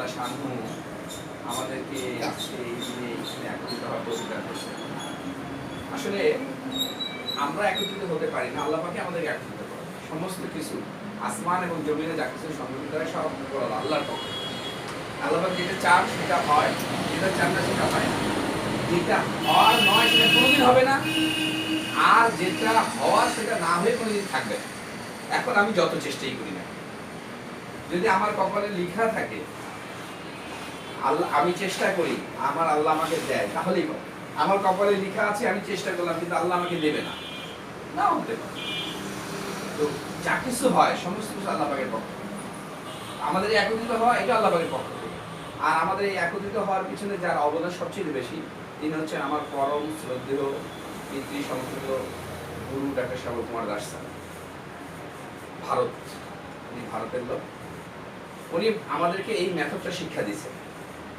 তাআলা শানহু আমাদেরকে আজকে এই দিনে এখানে একত্রিত হওয়ার তৌফিক দান করেছেন। আসলে আমরা একত্রিত হতে পারি না, আল্লাহ পাকই আমাদেরকে একত্রিত করে। সমস্ত কিছু আসমান এবং জমিনে যা কিছু সংগঠিত হয় সব আল্লাহর পক্ষে। আল্লাহ পাক যেটা চান সেটা হয়, যেটা চান না সেটা হয় না। যেটা হওয়ার নয় সেটা কোনোদিন হবে না, আর যেটা হওয়ার সেটা না হয়ে কোনোদিন থাকবে না। এখন আমি যত চেষ্টাই করি না, যদি আমার কপালে লেখা থাকে আল্লাহ, আমি চেষ্টা করি আমার আল্লাহ আমাকে দেয়, তাহলেই হবে। আমার কপালে লেখা আছে আমি চেষ্টা করলাম কিন্তু আল্লাহ আমাকে দেবে না, না হতে পারে। তো যা কিছু হয় সমস্ত কিছু আল্লাহ পাকের পক্ষ থেকে। আমাদের এই একত্রিত হওয়া এটা আল্লাহ পাকের পক্ষ থেকে। আর আমাদের এই একত্রিত হওয়ার পিছনে যার অবদান সবচেয়ে বেশি তিনি হচ্ছেন আমার পরম শ্রদ্ধেয় পিতৃ সমতুল্য গুরু ডাক্তার শ্যামল কুমার দাস স্যার। ভারত, উনি ভারতের লোক। উনি আমাদেরকে এই মেথডটা শিক্ষা দিয়েছেন।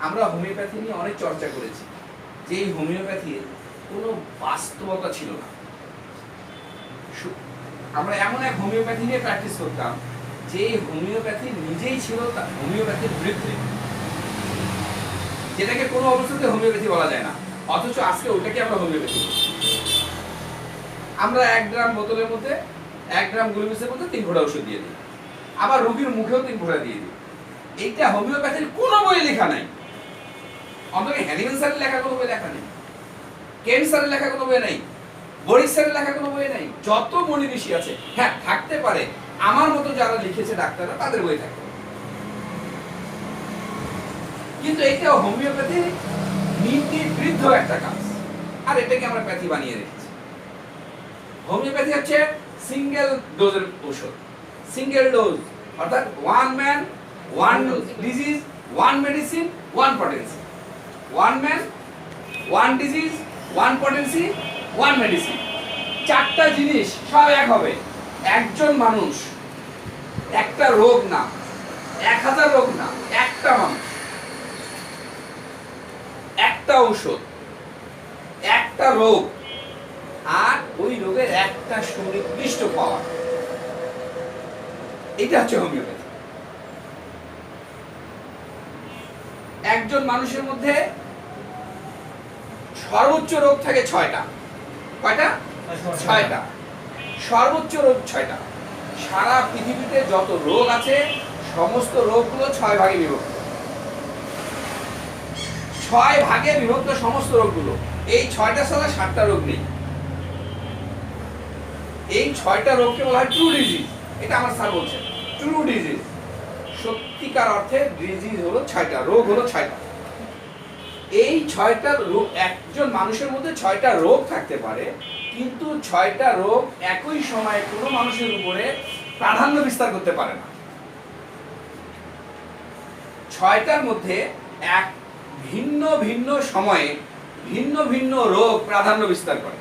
আমরা হোমিওপ্যাথি নিয়ে অনেক চর্চা করেছি যে এই হোমিওপ্যাথির কোনো বাস্তবতা ছিল না। আমরা এমন এক হোমিওপ্যাথি নিয়ে প্র্যাকটিস করতাম যে হোমিওপ্যাথি নিজেই ছিল হোমিওপ্যাথির বিরুদ্ধে, যেটাকে কোনো অবস্থাতে হোমিওপ্যাথি বলা যায় না, অথচ আজকে ওটাকে আমরা হোমিওপ্যাথি বলি। আমরা 1 গ্রাম বোতলের মধ্যে 1 গ্রাম গ্লুকোজের মধ্যে 3 ফোঁটা ওষুধ দিয়ে দিই, আবার রোগীর মুখেও 3 ফোঁটা দিয়ে দিই। এইটা হোমিওপ্যাথির কোনো বইয়ে লেখা নাই, অন্তত হ্যানিম্যান স্যারের লেখা কোনো বই লেখা নেই, কেন স্যারের লেখা কোনো বই নেই, বরিস স্যারের লেখা কোনো বই নেই। যত মনি ঋষি আছে, হ্যাঁ থাকতে পারে আমার মতো যারা লিখেছে ডাক্তাররা তাদের বই থাকে, কিন্তু এটা হোমিওপ্যাথি নীতি বিরুদ্ধ একটা কাজ। আর এটাকে আমরা প্যাথি বানিয়ে রেখেছি। হোমিওপ্যাথি হচ্ছে সিঙ্গেল ডোজের ঔষধ, সিঙ্গেল ডোজ, অর্থাৎ 1 man 1 disease 1 medicine 1 potency, 1 man 1 disease 1 potency 1 medicine. 4টা জিনিস সব এক হবে। একজন মানুষ, একটা রোগ না, 1000 রোগ না, একটা মানুষ, একটা ঔষধ, একটা রোগ, আর ওই রোগের একটা সুনির্দিষ্ট পাওয়া। এটা হচ্ছে হোমিওপ্যাথি। একজন মানুষের মধ্যে সর্বোচ্চ রোগ থাকে 6টা। কয়টা? 6টা। সর্বোচ্চ রোগ 6টা। সারা পৃথিবীতে যত রোগ আছে সমস্ত রোগগুলো 6 ভাগে বিভক্ত। 6 ভাগে বিভক্ত সমস্ত রোগগুলো। এই 6টা ছাড়া 7টা রোগ নেই। এই 6টা রোগকে বলা হয় ট্রু ডিজিজ। এটা আমার স্যার বলছেন, ট্রু ডিজিজ। সত্যিকার অর্থে ডিজিজ হলো 6টা, রোগ হলো 6টা। এই 6টা রোগ, একজন মানুষের মধ্যে 6টা রোগ থাকতে পারে, কিন্তু 6টা রোগ একই সময়ে কোনো মানুষের উপরে প্রাধান্য বিস্তার করতে পারে না। 6টার মধ্যে এক ভিন্ন ভিন্ন সময়ে ভিন্ন ভিন্ন রোগ প্রাধান্য বিস্তার করে।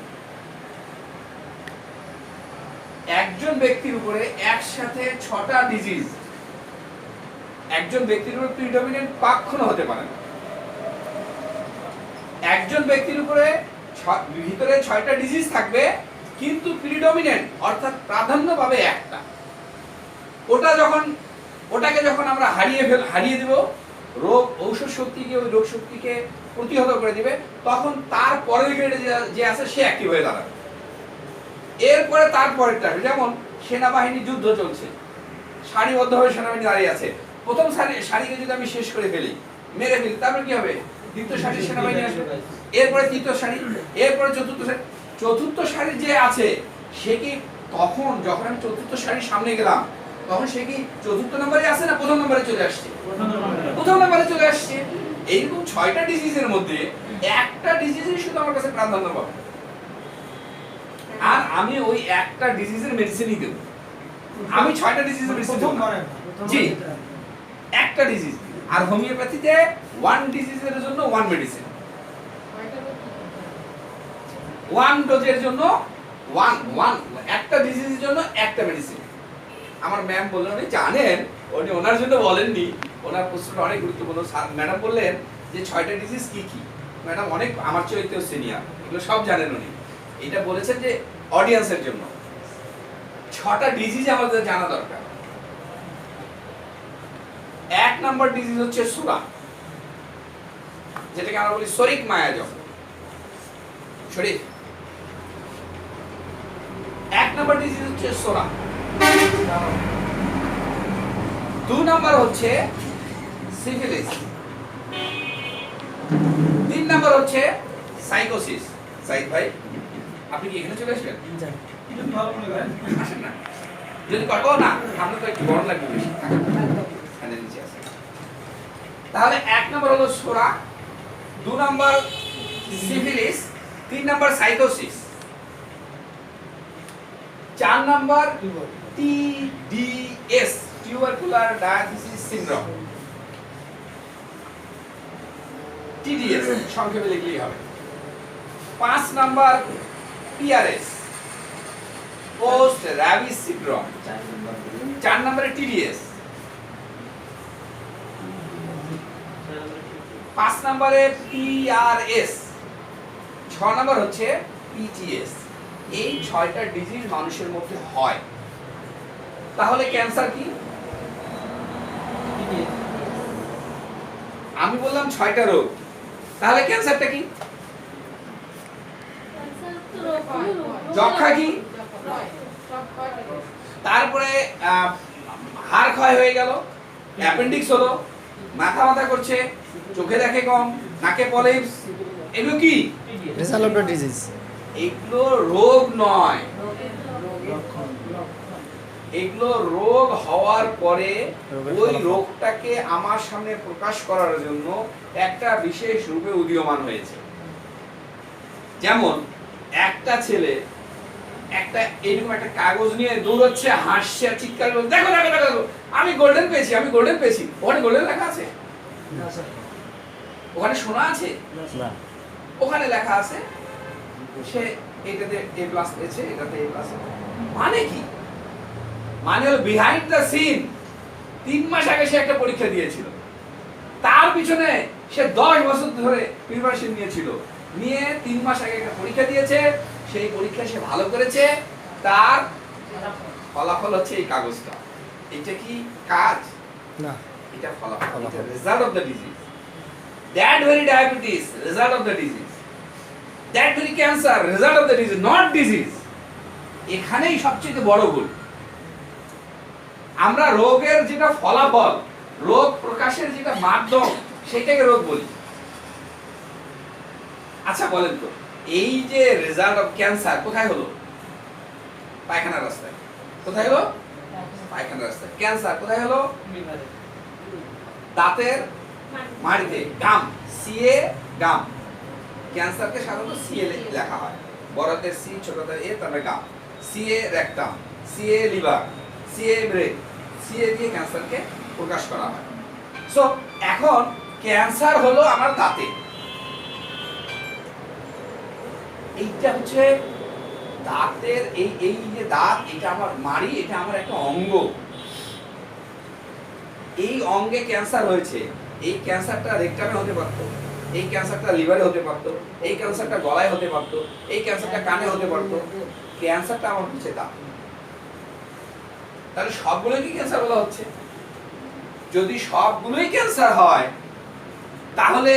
একজন ব্যক্তির উপরে একসাথে 6টা ডিজিজ, একজন ব্যক্তির উপরে প্রিডমিনেন্ট কখনো হতে পারে না। একজন ব্যক্তির উপরে ভিতরে 6টা ডিজিজ থাকবে, কিন্তু প্রিডমিনেন্ট অর্থাৎ প্রাধান্য পাবে একটা। ওটাকে যখন আমরা হারিয়ে দেব, রোগ ঔষধ শক্তিকে, ওই রোগ শক্তিকে প্রতিহত করে দিবে, তখন তার পরের গ্রেডে যে আছে সে অ্যাক্টিভ হয়ে দাঁড়াবে। এরপরে তার পরেরটা, যেমন সেনাবাহিনী যুদ্ধ চলছে, সারিবদ্ধভাবে সেনাবাহিনী দাঁড়িয়ে আছে, প্রথম সারিকে যদি আমি শেষ করে ফেলি, মেরে ফেলি, তারপরে কি হবে? দ্বিতীয় সারির সেনাবাহিনী আসবে, এরপরে তৃতীয় সারি, এরপরে চতুর্থ সারি। চতুর্থ সারি যে আছে সে কি তখন, যখন আমি চতুর্থ সারির সামনে গেলাম, তখন সে কি চতুর্থ নম্বরে আছে না প্রথম নম্বরে চলে আসছে? প্রথম নম্বরে চলে আসছে। এইরকম 6টা ডিজিজের মধ্যে একটা ডিজিজই শুধু আমার কাছে প্রাধান্য পাবে, আর আমি ওই একটা ডিজিজের মেডিসিনই দেব। আমি 6টা ডিজিজের মেডিসিন দেব না, জি, একটা ডিজিজ। আর হোমিওপ্যাথিতে 1 ডিজিজের জন্য 1 মেডিসিন, 1 ডোজের জন্য 1 একটা ডিজিজের জন্য একটা মেডিসিন। আমার ম্যাম বললেন, উনি জানেন, উনি ওনার জন্য বলেননি, ওনার প্রশ্নটা অনেক গুরুত্বপূর্ণ। ম্যাডাম বললেন যে 6টা ডিজিজ কি কি। ম্যাডাম অনেক আমার চেয়েও সিনিয়র, এগুলো সব জানেন উনি। এটা বলেছেন যে অডিয়েন্সের জন্য 6টা ডিজিজ আমাদের জানা দরকার। 1 নম্বর ডিজিজ হচ্ছে সুরা, যেটাকে আমরা বলি শরিক মায়াজম। শরীফ 1 নম্বর ডিজিজ হচ্ছে সোরা। 2 নম্বর হচ্ছে সিফিলিস। 3 নম্বর হচ্ছে সাইকোসিস। সাইদ ভাই আপনি কি এখানে চলে আসবেন? আসেন না, যদি করবো না আমরা তো একটু গরম লাগবে বেশি। নিচে আছে। তাহলে 1 নম্বর হলো সোরা, 2 নম্বর সিফিলিস, 3 নম্বর সাইকোসিস, 4 নম্বর TDS tubercular diathesis syndrome. TDS সংক্ষেপে লিখলেই হবে। 5 নম্বর PRS পোস্ট র্যাবিস সিনড্রোম। 4 নম্বরে TDS। 5 নম্বরে PRS, 6 নম্বর হচ্ছে PTS। এই 6টা ডিজিজ মানুষের মধ্যে হয়। তাহলে ক্যান্সার কি? আমি বললাম 6টা রোগ, তাহলে ক্যান্সারটা কি? যক্ষা কি? তারপরে হাড় ক্ষয় হয়ে গেল, অ্যাপেন্ডিক্স হলো, মাথা ব্যথা করছে, চোখে দেখে কম, নাকে পলিপস, এগুলো কি? Result of the disease. এগুলো রোগ নয়, এগুলো রোগ হওয়ার পরে ওই রোগটাকে আমার সামনে প্রকাশ করার জন্য একটা বিশেষ রূপে উদীয়মান হয়েছে। যেমন একটা ছেলে একটা এরকম একটা কাগজ নিয়ে দৌড়াচ্ছে, হাসছে আর চিৎকার করছে, দেখো দেখো দেখো আমি গোল্ডেন পেয়েছি, আমি গোল্ডেন পেয়েছি। ওখানে গোল্ডেন লেখা আছে? ওখানে শোনা আছে? না। ওখানে লেখা আছে সে এটাতে A+ পেয়েছে, এটাতে A+। মানে কি? মানে হলো বিহাইন্ড দ্য সিন 3 মাস আগে সে একটা পরীক্ষা দিয়েছিল, তার পিছনে সে 10 বছর ধরে প্রিপারেশন নিয়েছিল, নিয়ে 3 মাস আগে একটা পরীক্ষা দিয়েছে, সেই পরীক্ষায় সে ভালো করেছে, তার ফলাফল হচ্ছে এই কাগজটা। এটা কি কাজ? না, এটা ফলাফল, এটা result of the disease. That very diabetes, result of the disease. That very cancer, result of the disease, not disease. এখানেই সবচেয়ে বড় ভুল। আমরা রোগের যেটা ফলাফল, রোগ প্রকাশের যেটা মাধ্যম, সেটাকে রোগ বলি। আচ্ছা বলেন তো, এই যে রেজাল্ট অফ ক্যান্সার কোথায় হলো? পায়খানার রাস্তায়। কোথায় হলো? পায়খানার রাস্তায়। ক্যান্সার কোথায় হলো? দাঁতের মাড়িতে, গাম, সিএ গাম। ক্যান্সারকে সাধারণত সিএ লেখা হয়, বড়দের সি, ছোটদের এ, তারপরে গাম। CA rectum, CA liver, CA brain, CA দিয়ে ক্যান্সারকে প্রকাশ করা হয়। সো এখন ক্যান্সার হলো আমার দাঁতে। এইটা হচ্ছে দাঁতের এই যে দাঁত, এটা আমার মাড়ি, এটা আমার একটা অঙ্গ। এই অঙ্গে ক্যান্সার হয়েছে, এই ক্যান্সারটা রেকটামে হতে পারতো, এই ক্যান্সারটা লিভারে হতে পারতো, এই ক্যান্সারটা গলায় হতে পারতো, এই ক্যান্সারটা কানে হতে পারতো। ক্যান্সারটা আমার হচ্ছে দাঁত। তাহলে সবগুলোই কি ক্যান্সার বলা হচ্ছে? যদি সবগুলোই ক্যান্সার হয়, তাহলে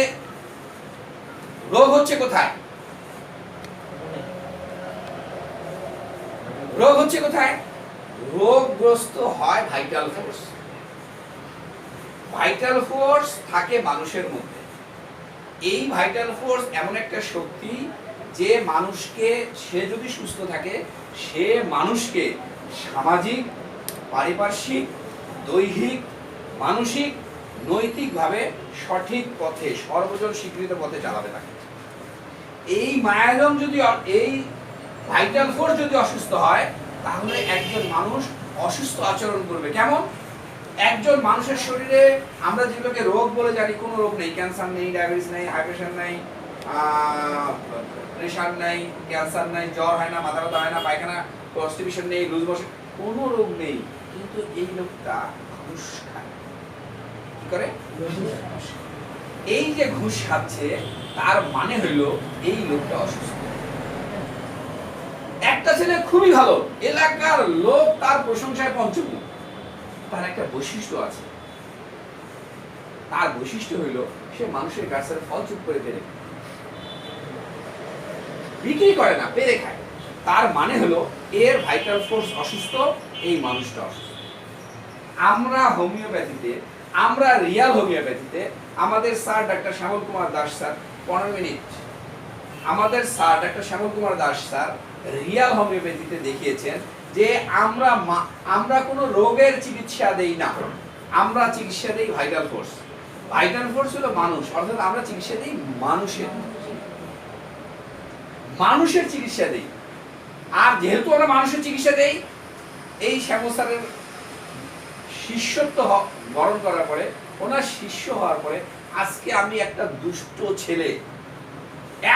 রোগ হচ্ছে কোথায়? রোগ হচ্ছে কোথায়? রোগগ্রস্ত হয় ভাইটাল ফোর্স। ভাইটাল ফোর্স থাকে মানুষের মধ্যে। এই ভাইটাল ফোর্স এমন একটা শক্তি যে মানুষকে, সে যদি সুস্থ থাকে, সে মানুষকে সামাজিক, পারিপার্শ্বিক, দৈহিক, মানসিক, নৈতিকভাবে সঠিক পথে, সর্বজন স্বীকৃত পথে চালাতে থাকে। এই মায়াজম যদি, এই ভাইটাল ফোর্স যদি অসুস্থ হয়, তাহলে একজন মানুষ অসুস্থ আচরণ করবে। কেমন? একজন মানুষের শরীরে আমরা যেগুলোকে রোগ বলে জানি, কোনো রোগ নেই, ক্যান্সার নেই, ডায়াবেটিস নেই, হাই প্রেশার নেই, প্রেশার নেই, ক্যান্সার নেই, জ্বর হয় না, মাথা ব্যথা হয় না, পায়খানা কনস্টিপেশন নেই, লুজ মোশন, কোনো রোগ নেই, কিন্তু এই লোকটা ঘুষ খায়। কি করে? এই যে ঘুষ খাচ্ছে, তার মানে হইল এই লোকটা অসুস্থ। একটা ছেলে খুবই ভালো, এলাকার লোক তার প্রশংসায় পঞ্চমুখ। তার একটা বৈশিষ্ট্য আছে, তার বৈশিষ্ট্য হইল সে মানুষের গাছের ফল চুপ করে পেরে বিক্রি করে না, পেরে খায়। তার মানে হলো এর ভাইটাল ফোর্স অসুস্থ, এই মানুষটা অসুস্থ। আমরা হোমিওপ্যাথিতে, আমরা রিয়াল হোমিওপ্যাথিতে আমাদের sir doctor Shyamal Kumar Das sir 15 minute, আমাদের sir doctor Shyamal Kumar Das sir Real হোমিওপ্যাথিতে দেখিয়েছেন যে আমরা কোনো রোগের চিকিৎসা দেই না, আমরা চিকিৎসা দেই ভাইটাল ফোর্স। ভাইটাল ফোর্স হলো মানুষ, অর্থাৎ আমরা চিকিৎসা দেই মানুষের চিকিৎসা দেই। আর যেহেতু আমরা মানুষের চিকিৎসা দেই, এই শ্যামল স্যারের শিষ্যত্ব বরণ করার পরে, ওনার শিষ্য হওয়ার পরে আজকে আমি একটা দুষ্ট ছেলে,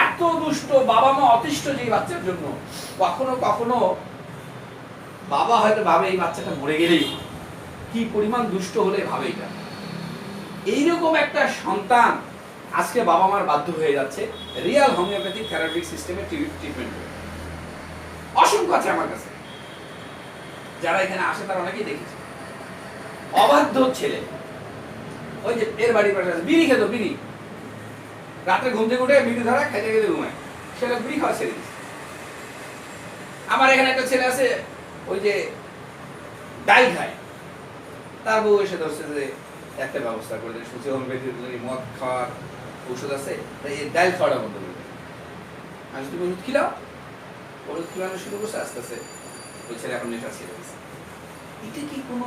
এত দুষ্ট, বাবা মা অতিষ্ঠ যে বাচ্চার জন্য, কখনো কখনো বাবা হয়তো ভাবে এই বাচ্চাটা মরে গেলেই কি পরিমাণ দুষ্ট হলে ভাবে এটা। এইরকম একটা সন্তান আজকে বাবা মার বাধ্য হয়ে যাচ্ছে রিয়াল হোমিওপ্যাথিক থেরাপিউটিক সিস্টেমে ট্রিটমেন্ট করে। অসংখ্য আছে আমার কাছে, যারা এখানে আসে তারা অনেকেই দেখেছে। অবাধ্য ছেলে, ওই যে এর বাড়ির পাশে আছে, বিড়ি খেত, বিড়ি রাতে ঘুম থেকে উঠে বিড়ি ধরা খেতে খেতে ঘুমায়, সেটা বিড়ি খাওয়া ছেড়ে দিচ্ছে। আমার এখানে একটা ছেলে আছে, ওই যে ডাই খায়, তার বউ এসে ধরছে যে একটা ব্যবস্থা করে দেয়, শুনছি হোমিওপ্যাথির মদ খাওয়ার ঔষধ আছে, তাই এই ডাইল খাওয়াটা বন্ধ করে দেয়। আমি তুমি ওষুধ খিলাও, ওষুধ খিলানো শুরু করছে, আস্তে আস্তে ওই ছেলে এখন নেশা ছেড়ে দিচ্ছে। এটা কি কোনো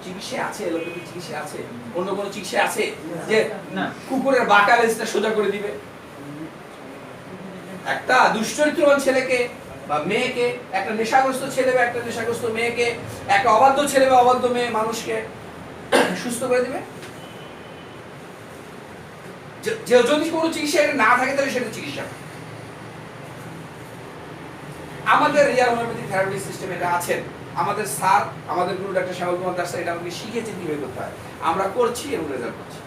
চিকিৎসা আছে? এলোপ্যাথি চিকিৎসা আছে? অন্য কোনো চিকিৎসা আছে যে কুকুরের বাঁকা লেজটা সোজা করে দিবে? একটা দুশ্চরিত্রবান ছেলেকে বা মেয়েকে, একটা নেশাগ্রস্ত ছেলে বা একটা নেশাগ্রস্ত মেয়েকে, একটা অবাধ্য ছেলে বা অবাধ্য মেয়ে মানুষকে সুস্থ করে দিবে? যদি কোনো চিকিৎসা এটা না থাকে তাহলে সেটা চিকিৎসা। আমাদের রিয়াল হোমিওপ্যাথিক থেরাপি সিস্টেম এটা আছেন, আমাদের স্যার, আমাদের গুরু ডাক্তার শ্যামল কুমার দাস স্যার এটা আমাকে শিখিয়েছেন কিভাবে করতে হয়, আমরা করছি এবং রেজাল্ট করছি।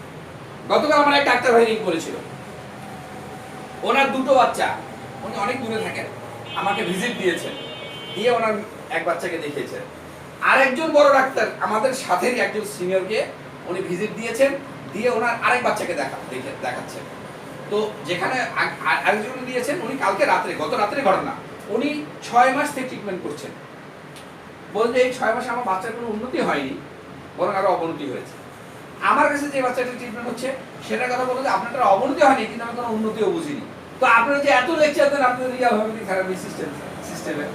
গতকাল আমার এক ডাক্তার ভাই রিং করেছিল, ওনার দুটো বাচ্চা, উনি অনেক দূরে থাকেন, আমাকে ভিজিট দিয়েছেন, দিয়ে ওনার এক বাচ্চাকে দেখিয়েছেন। আরেকজন বড় ডাক্তার আমাদের সাথেরই একজন সিনিয়রকে উনি ভিজিট দিয়েছেন, দিয়ে ওনার আরেক বাচ্চাকে দেখাচ্ছেন। তো যেখানে আরেকজন দিয়েছেন, উনি কালকে রাত্রে, গত রাত্রে ঘটনা, উনি 6 মাস থেকে ট্রিটমেন্ট করছেন। বলতে এই 6 মাসে আমার বাচ্চার কোনো উন্নতি হয়নি, বরং আরো অবনতি হয়েছে। আমার কাছে যে বাচ্চাটা ট্রিটমেন্ট হচ্ছে সেটার কথা বলতে আপনার অবনতি হয়নি, কিন্তু আমি কোনো উন্নতিও বুঝিনি। তো আপনারা যে এত লেকচার দেন আপনাদের রিয়াল হোমিওপ্যাথিক থেরাপি সিস্টেমে,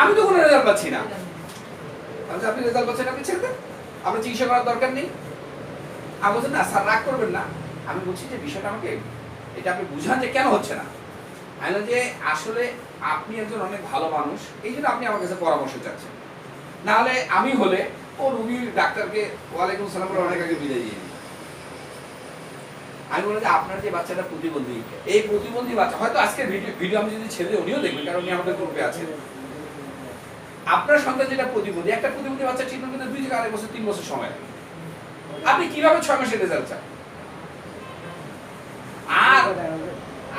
আমি তো কোনো রেজাল্ট পাচ্ছি না। আপনি রেজাল্ট পাচ্ছেন, আপনি ছেড়ে দেন, আপনার চিকিৎসা করার দরকার নেই। আমি বলছি না স্যার, রাগ করবেন না, আমি বলছি যে বিষয়টা আমাকে এটা আপনি বুঝান যে কেন হচ্ছে না। আমি বললাম যে আসলে আপনি একজন অনেক ভালো মানুষ, এই জন্য আপনি আমার কাছে পরামর্শ চাচ্ছেন, না হলে আমি হলে ও রুগীর ডাক্তারকে ওয়ালাইকুম সালাম বলে অনেক আগে বিদায় দিয়ে দিই। আমি বললাম যে আপনার যে বাচ্চাটা প্রতিবন্ধী, এই প্রতিবন্ধী বাচ্চা, হয়তো আজকের ভিডিও আমি যদি ছেড়ে দিই উনিও দেখবেন, কারণ উনি আমাদের গ্রুপে আছেন। আপনার সন্তান যেটা প্রতিবন্ধী, একটা প্রতিবন্ধী বাচ্চা ট্রিটমেন্ট করতে 2 থেকে 2.5 বছর 3 বছর সময় লাগে, আপনি কিভাবে 6 মাসের রেজাল্ট চান? আর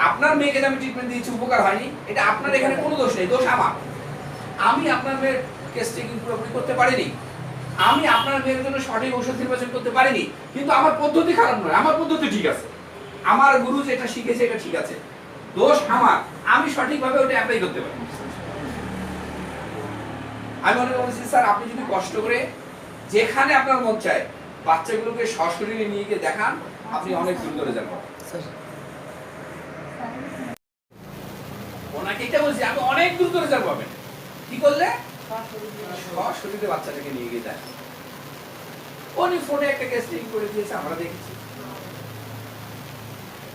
আপনার মেয়েকে আমি ট্রিটমেন্ট দিয়েছি, উপকার হয়নি, এটা আপনার এখানে কোনো দোষ নেই, দোষ আমার। আমি আপনার মেয়ের কেস টেকিং পুরোপুরি করতে পারিনি, আমি আপনার মেয়ের জন্য সঠিক ঔষধ নির্বাচন করতে পারিনি, কিন্তু আমার পদ্ধতি খারাপ নয়, আমার পদ্ধতি ঠিক আছে, আমার গুরু যেটা শিখেছে এটা ঠিক আছে, দোষ আমার, আমি সঠিকভাবে ওটা অ্যাপ্লাই করতে পারি। আমি মনে করছি স্যার, আপনি যদি কষ্ট করে যেখানে আপনার মন চায় বাচ্চাগুলোকে সশরীরে নিয়ে গিয়ে দেখান, আপনি অনেক দূর করে যাবেন। ওনাকে এটা বলছি, আপনি অনেক দূর করে যাবো। আপনি কি করলে? সশরীরে বাচ্চাটাকে নিয়ে গিয়ে দেখান। উনি ফোনে একটা কেসটিং করে দিয়েছে, আমরা দেখেছি,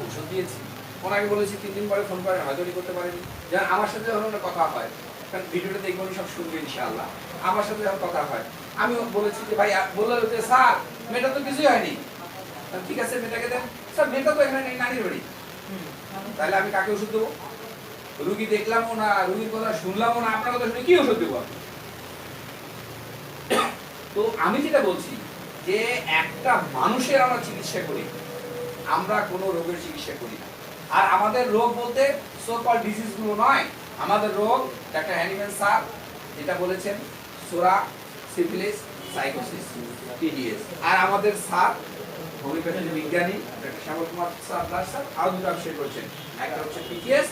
ঔষধ দিয়েছি, ওনাকে বলেছি 3 দিন পরে ফোন করে, হয়তো উনি করতে পারেনি। যেমন আমার সাথে যখন কথা হয়, কারণ ভিডিওটা দেখবো উনি সব শুনবে ইনশাআল্লাহ, আমার সাথে যখন কথা হয় আমি বলেছি যে ভাই, বললো যে স্যার মেয়েটা তো কিছুই হয়নি, ঠিক আছে মেয়েটাকে দেন। স্যার মেয়েটা তো এখানে নেই, নানির বাড়ি, তাহলে আমি কাকে ওষুধ দেবো? রুগী দেখলামও না, রুগীর কথা শুনলামও না, আপনার কথা শুনে কি ওষুধ দেবো? তো আমি যেটা বলছি যে একটা মানুষের আমরা চিকিৎসা করি, আমরা কোনো রোগের চিকিৎসা করি না। আর আমাদের রোগ বলতে সো কল ডিজিজ গুলো নয়, আমাদের রোগ ডাক্তার হ্যানিম্যান স্যার যেটা বলেছেন, সোরা, সিফিলিস, সাইকোসিস, টিডিএস। আর আমাদের স্যার হোমিওপ্যাথির বিজ্ঞানী ডক্টর শ্যামল কুমার দাস স্যার আরো দুটো আবিষ্কার করেছেন, একটা হচ্ছে পিটিএস।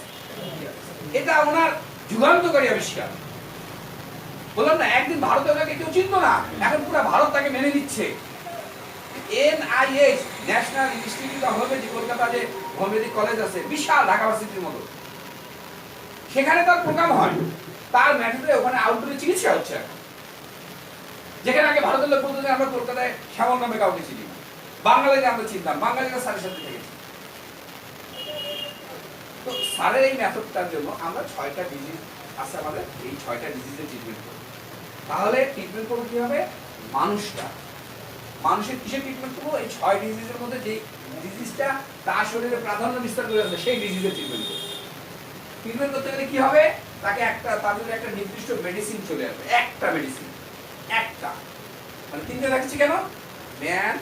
এটা ওনার যুগান্তকারী আবিষ্কার। বললাম না একদিন ভারতে ওনাকে কেউ চিনতো না, এখন পুরো ভারত তাকে মেনে নিচ্ছে। NIH national institute of homeopathy, Kolkata যে হোমিওপ্যাথি কলেজ আছে বিশাল, ঢাকা ভার্সিটির মতো, সেখানে তার প্রোগ্রাম হয়, তার ম্যাটেরিয়ালে ওখানে আউটডোরে চিকিৎসা হচ্ছে। যেখানে আগে ভারতের লোক বলতো যে আমরা কলকাতায় শ্যামল নামে কাউকে চিনি না, বাঙালিরা আমরা চিনতাম, বাঙালিরা স্যারের সাথে থেকেছি। তো স্যারের এই মেথডটার জন্য আমরা 6টা ডিজিজ আছে আমাদের, এই 6টা ডিজিজের ট্রিটমেন্ট করব। তাহলে ট্রিটমেন্ট করব কি হবে? মানুষের কিসের ট্রিটমেন্ট করবো? এই 6 ডিজিজের মধ্যে যে ডিজিজটা তার শরীরে প্রাধান্য বিস্তার করে আছে সেই ডিজিজের ট্রিটমেন্ট করব। ট্রিটমেন্ট করতে গেলে কি হবে? তাকে তার জন্য একটা নির্দিষ্ট মেডিসিন চলে আসবে, একটা মেডিসিন, একটা, মানে 3টে রাখছি কেন? Man,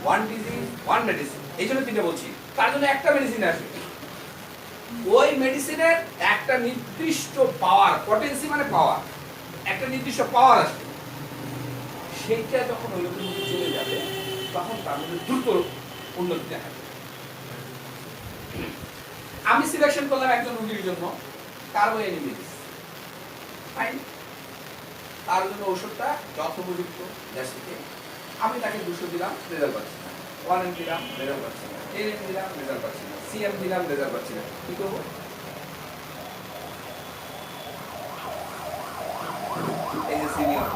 one disease, one medicine, এই জন্য 3টে বলছি। তার জন্য একটা মেডিসিন আসবে, ওই মেডিসিনের একটা নির্দিষ্ট পাওয়ার, পটেন্সি মানে পাওয়ার, একটা নির্দিষ্ট পাওয়ার আসবে। সেইটা যখন ওই লোকের মধ্যে চলে যাবে তখন তার মধ্যে দ্রুত উন্নতি দেখা যাবে। আমি সিলেকশন করলাম একজন রোগীর জন্য কার্বোএনিমিস, ফাইন, তার জন্য ওষুধটা যথোপযুক্ত দেশ থেকে। আমি তাকে 200 দিলাম, রেজাল্ট পাচ্ছি না। 1M দিলাম, রেজাল্ট পাচ্ছি না। 10M দিলাম, রেজাল্ট পাচ্ছি না। CM দিলাম, রেজাল্ট পাচ্ছি না। কি করবো? এই যে সিনিয়র,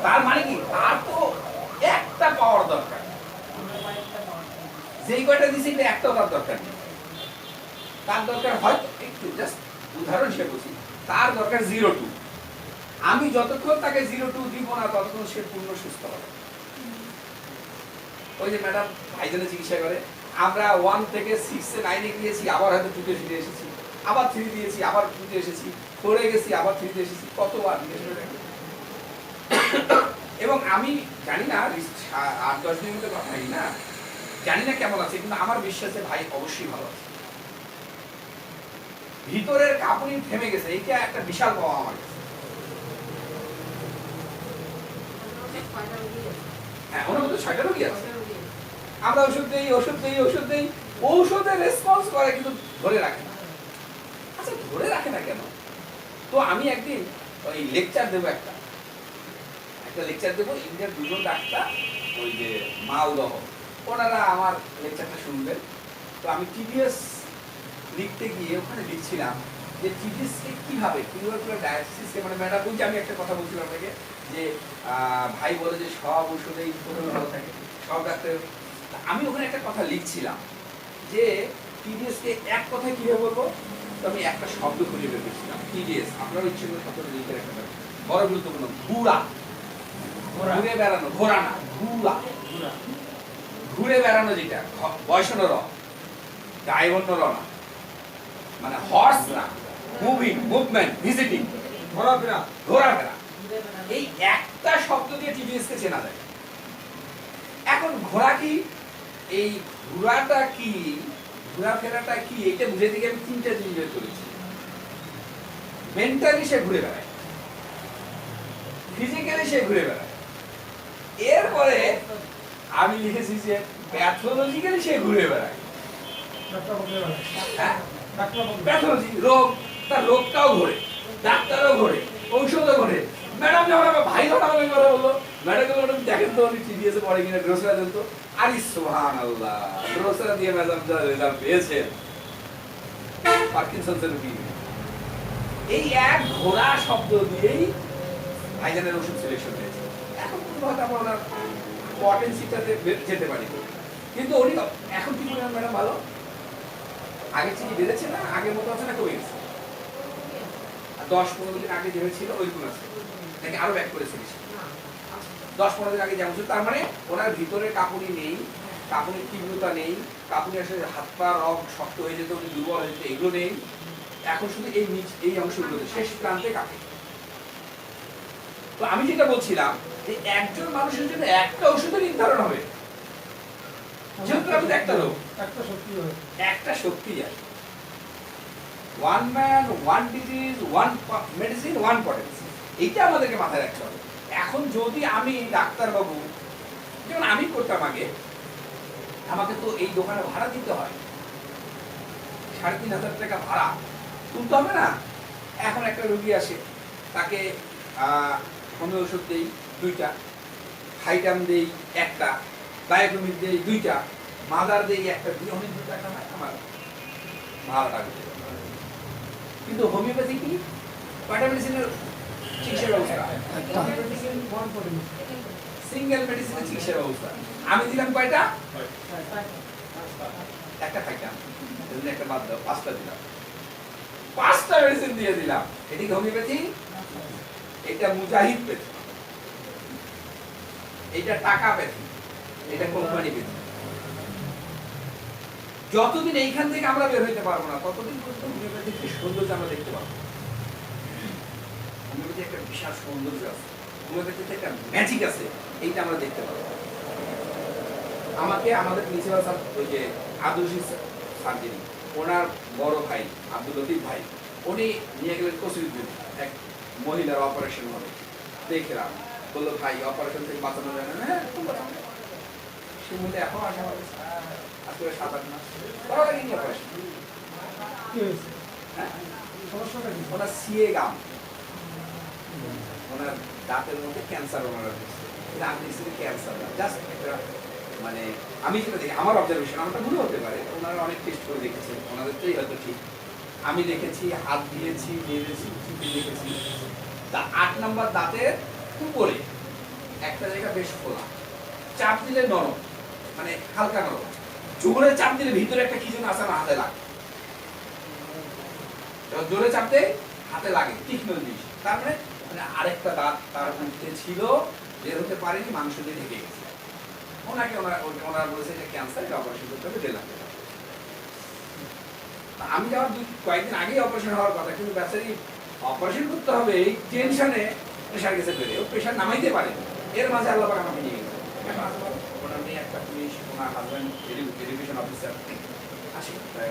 তার মানে কি? তার তো একটা পাওয়ার দরকার, যেই কয়টা দিছি এটা একটাও তার দরকার নেই। তার দরকার হয়তো একটু, জাস্ট উদাহরণ হিসেবে বলছি, তার দরকার 0-2। আমি যতক্ষণ তাকে 0-2 দিব না ততক্ষণ সে পূর্ণ সুস্থ হবে। ওই যে ম্যাডাম ভাইজানের চিকিৎসা করে, আমরা 1 থেকে 6 এ 9 এ গিয়েছি, আবার হয়তো 2 তে ফিরে এসেছি, আবার 3 দিয়েছি, আবার 2 তে এসেছি, 4 এ গেছি, আবার 3 তে এসেছি, কতবার এবং আমি জানি না 8-10 দিনের মধ্যে কথা না, জানি না কেমন আছে, কিন্তু আমার বিশ্বাসে ভাই অবশ্যই ভালো আছে। ভিতরের কাঁপুনি থেমে গেছে, এইটা একটা বিশাল পাওয়া আমার কাছে। হ্যাঁ, ওনার মধ্যে 6টা রোগী আছে। আমরা ওষুধ দেই, ঔষধে রেসপন্স করে কিন্তু ধরে রাখে না। আচ্ছা, ধরে রাখে না কেন? তো আমি একদিন ওই লেকচার দেবো, একটা লেকচার দেবো, ইন্ডিয়ার 2জন ডাক্তার, ওই যে মালদহ, ওনারা আমার লেকচারটা শুনবেন। তো আমি টিডিএস লিখতে গিয়ে ওখানে লিখছিলাম যে টিডিএসকে কিভাবে ডায়ালিসিসকে, মানে ম্যাডাম বলছি, আমি একটা কথা বলছিলাম আপনাকে যে ভাই বলে যে সব ওষুধেই ভালো থাকে, সব ডাক্তার। আমি ওখানে একটা কথা লিখছিলাম যে টিডিএসকে এক কথায় কিভাবে বলবো, তো আমি একটা শব্দ খুঁজে বের করছিলাম। টিডিএস আপনার ইচ্ছে করে শব্দ লিখে রাখতে পারেন, বড় গুরুত্বপূর্ণ। ঘুরে বেড়ানো, ঘোরা না, ঘুরে বেড়ানো, যেটা বয়সন র, গায়বন্য র না, মানে হর্স না, মুভিং, মুভমেন্ট, ভিজিটিং, ঘোরাফেরা। এই একটা শব্দ দিয়ে টিডিএস কে চেনা যায়। এখন ঘোরা কি, এই ঘোরাটা কি, ঘোরাফেরাটা কি, এটা বুঝে দিকে আমি 3টা জিনিস বের করেছি। মেন্টালি সে ঘুরে বেড়ায়, ফিজিক্যালি সে ঘুরে বেড়ায়, এরপরে আমি লিখেছি যে প্যাথোলজিক্যালি সে ঘুরে বেড়ায়। প্যাথোলজি রোগ, তার রোগটাও ঘোরে, ডাক্তারও ঘোরে, ঔষধও ঘোরে। ম্যাডাম যখন আমার ভাই যখন আমাকে কথা বললো, ম্যাডাম দেখেন তো উনি টিডিএস এ পড়ে কিনা, ড্রোসরা দেন তো। আরে সুবহানাল্লাহ, ড্রোসরা দিয়ে ম্যাডাম যা রেজাল্ট পেয়েছেন, পার্কিনসন্সের রোগী। এই এক ঘোড়া শব্দ দিয়েই ভাইজানের ওষুধ সিলেকশন হয়েছে। এখন হয়তো আমরা ওনার পটেন্সিটাতে যেতে পারি, কিন্তু উনি এখন কি বলেন ম্যাডাম ভালো, আগে চিনি বেড়েছে না, আগের মতো আছে না, কমে গেছে? 10-15 দিন আগে যেভাবে ছিল ওই গুণ আছে নাকি আরো ব্যাক করেছে বেশি? 10-15 দিন আগে যেমন ছিল, তার মানে ওনার ভিতরে কাঁপুনি নেই, কাঁপুনির তীব্রতা নেই, কাঁপুনি আসলে হাত পা রগ শক্ত হয়ে যেত, উনি দুর্বল হয়ে যেত, এগুলো নেই। এখন শুধু এই অংশগুলোতে শেষ প্রান্তে কাঁপে। তো আমি যেটা বলছিলাম যে একজন মানুষের জন্য একটা ওষুধের নির্ধারণ হবে, যেহেতু আমি একটা লোক, একটা শক্তি আছে। 1 man, 1 disease, 1 medicine, 1 potency, এইটা আমাদেরকে মাথায় রাখতে হবে। এখন যদি আমি ডাক্তারবাবু, যেমন আমি করতাম আগে, আমাকে তো এই দোকানে ভাড়া দিতে হয়, 3,500 টাকা ভাড়া তুলতে হবে না। এখন একটা রোগী আসে, তাকে হোমিও ওষুধ দেই 2টা, হাইটাম দেই 1টা, বায়োকেমিক দেই 2টা, মাদার দেই 1টা, দিয়ে অনেক টাকা হয় আমার ভাড়াটা দিতে। কিন্তু হোমিওপ্যাথি কি কয়টা মেডিসিনের চিকিৎসা ব্যবস্থা? সিঙ্গেল মেডিসিনের চিকিৎসা ব্যবস্থা। আমি দিলাম কয়টা? একটা খাইতাম, একটা বাদ দাও, 5টা দিলাম, 5টা মেডিসিন দিয়ে দিলাম। এটি হোমিওপ্যাথি, এটা মুজাহিদ প্যাথি, এটা টাকা প্যাথি, এটা কোম্পানি প্যাথি। যতদিন এইখান থেকে আমরা বের হইতে পারবো না, ততদিন পর্যন্ত হোমিওপ্যাথির সৌন্দর্য আমরা দেখতে পাবো। হোমিওপ্যাথি একটা বিশাল সৌন্দর্য আছে, হোমিওপ্যাথিতে একটা ম্যাজিক আছে, এইটা আমরা দেখতে পাবো। আমাকে আমাদের প্রিন্সিপাল স্যার, ওই যে আদর্শী সার্জারি, ওনার বড় ভাই আব্দুল লতিফ ভাই, উনি নিয়ে গেলেন কসুরুদ্দিন, এক মহিলার অপারেশন হবে। দেখলাম, বললো ভাই অপারেশন থেকে বাঁচানো যায় না। হ্যাঁ, সে মধ্যে এখন আসা হবে আসলে 7-8 মাস বড় লাগেনি অপারেশন। হ্যাঁ, ওনার সিএ গাম, ওনার দাঁতের মধ্যে ক্যান্সার ওনারা হচ্ছে। এটা আমি দেখছি ক্যান্সার না, জাস্ট একটা মানে আমি যেটা দেখি আমার অবজারভেশন, আমারটা ভুল হতে পারে, ওনারা অনেক টেস্ট করে দেখেছেন, ওনাদেরটাই হয়তো ঠিক। আমি দেখেছি, হাত দিয়েছি, মেরেছি, চিপে দেখেছি, 8 নম্বর দাঁতের উপরে একটা জায়গা বেশ খোলা, চাপ দিলে নরম, মানে হালকা নরম, জোরে চাপ দিলে ভিতরে একটা কি যেন আছে, না হাতে লাগে, জোরে চাপ দেয় হাতে লাগে, তীক্ষ্ণ জিনিস। তার মানে আরেকটা দাঁত তার মধ্যে ছিল, বের হতে পারেনি, মাংস দিয়ে ঢেকে গেছে। ওনাকে ওনারা বলেছে যে ক্যান্সার, এটা অপারেশন করতে হবে 1.5 লাখ টাকা। আমি যাওয়ার কয়েকদিন আগেই অপারেশন হওয়ার কথা, কিন্তু বেচারি অপারেশন করতে হবে এই টেনশনে প্রেশার গেছে বেড়ে, ও প্রেশার নামাইতে পারে। এর মাঝে আল্লাহ পাক আমাকে নিয়ে গেছে। ওনার মেয়ে একটা পুলিশ, ওনার হাজব্যান্ড এডুকেশন অফিসার আসে, প্রায়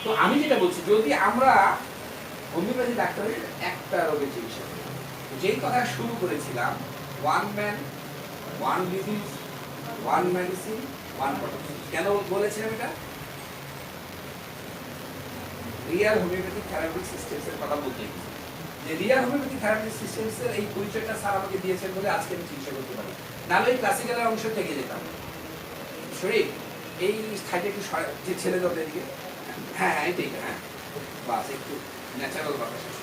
তো আমি যেটা বলছি, যদি আমরা হোমিওপ্যাথি ডাক্তারের একটা রোগের চিকিৎসা করি, যেই কথা শুরু করেছিলাম, 1 ম্যান 1 ডিজিজ 1 মেডিসিন 1 প্রোটেকশন, কেন বলেছিলাম এটা? রিয়াল হোমিওপ্যাথিক থেরাপিউটিক সিস্টেমস এর কথা বলতে গেছি, যে রিয়াল হোমিওপ্যাথিক থেরাপিউটিক সিস্টেমস এর এই পরিচয়টা স্যার আমাকে দিয়েছেন বলে আজকে আমি চিকিৎসা করতে পারি, নাহলে এই ক্লাসিক্যালের অংশ থেকে যেতাম। শরীর এই সাইডে একটু যে ছেলে যাবে এদিকে, হ্যাঁ হ্যাঁ এটাই, হ্যাঁ বাস, একটু ন্যাচারাল কথা শেষ।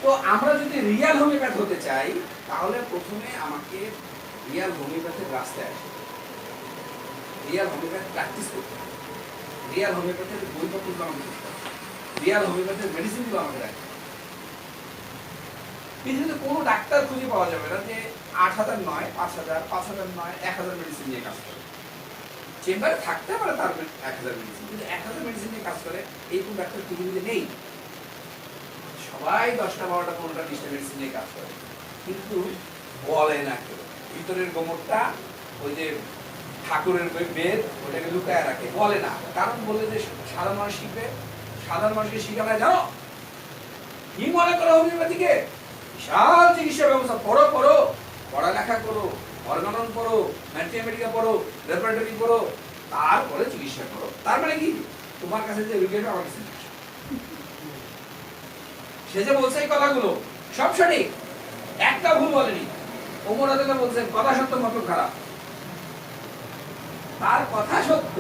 তো আমরা যদি রিয়াল হোমিওপ্যাথ হতে চাই, তাহলে প্রথমে আমাকে রিয়াল হোমিওপ্যাথির রাস্তায় আসতে হবে, রিয়াল হোমিওপ্যাথ প্র্যাকটিস করতে হবে, রিয়াল হোমিওপ্যাথির বইপত্রগুলো আমাকে দেখতে হবে, রিয়াল হোমিওপ্যাথির মেডিসিনগুলো আমাকে রাখতে হবে। পৃথিবীতে কোনো ডাক্তার খুঁজে পাওয়া যাবে না যে 8,000 নয়, 5,000, 5,000 নয়, 1,000 মেডিসিন নিয়ে কাজ করে। চেম্বারে থাকতে পারে তার 1,000 মেডিসিন, কিন্তু 1,000 মেডিসিন নিয়ে কাজ করে এই কোন ডাক্তার পৃথিবীতে নেই। সবাই 10টা 12টা 15টা 20টা মেডিসিন নিয়ে কাজ করে, কিন্তু বলে না কেউ। ভিতরের গোমরটা, ওই যে ঠাকুরের বেদ, ওটাকে লুকায় রাখে, বলে না। কারণ বললে যে সাধারণ মানুষ শিখবে, সাধারণ মানুষকে শিখাবে জানো কি মনে করো হোমিওপ্যাথিকে? বিশাল চিকিৎসা ব্যবস্থা, পড়ো পড়ো, পড়ালেখা করো, অর্গানন পড়ো, ম্যাথমেটিকা পড়ো, ল্যাবরেটরি পড়ো, তারপরে চিকিৎসা করো। তার মানে কি? তোমার কাছে যে রোগী আমার কাছে সে যে বলছে এই কথাগুলো সব সঠিক, একটা ভুল বলেনি। ওমর রাদিয়াল্লাহু বলছেন কথা সত্য মত খারাপ, তার কথা সত্য,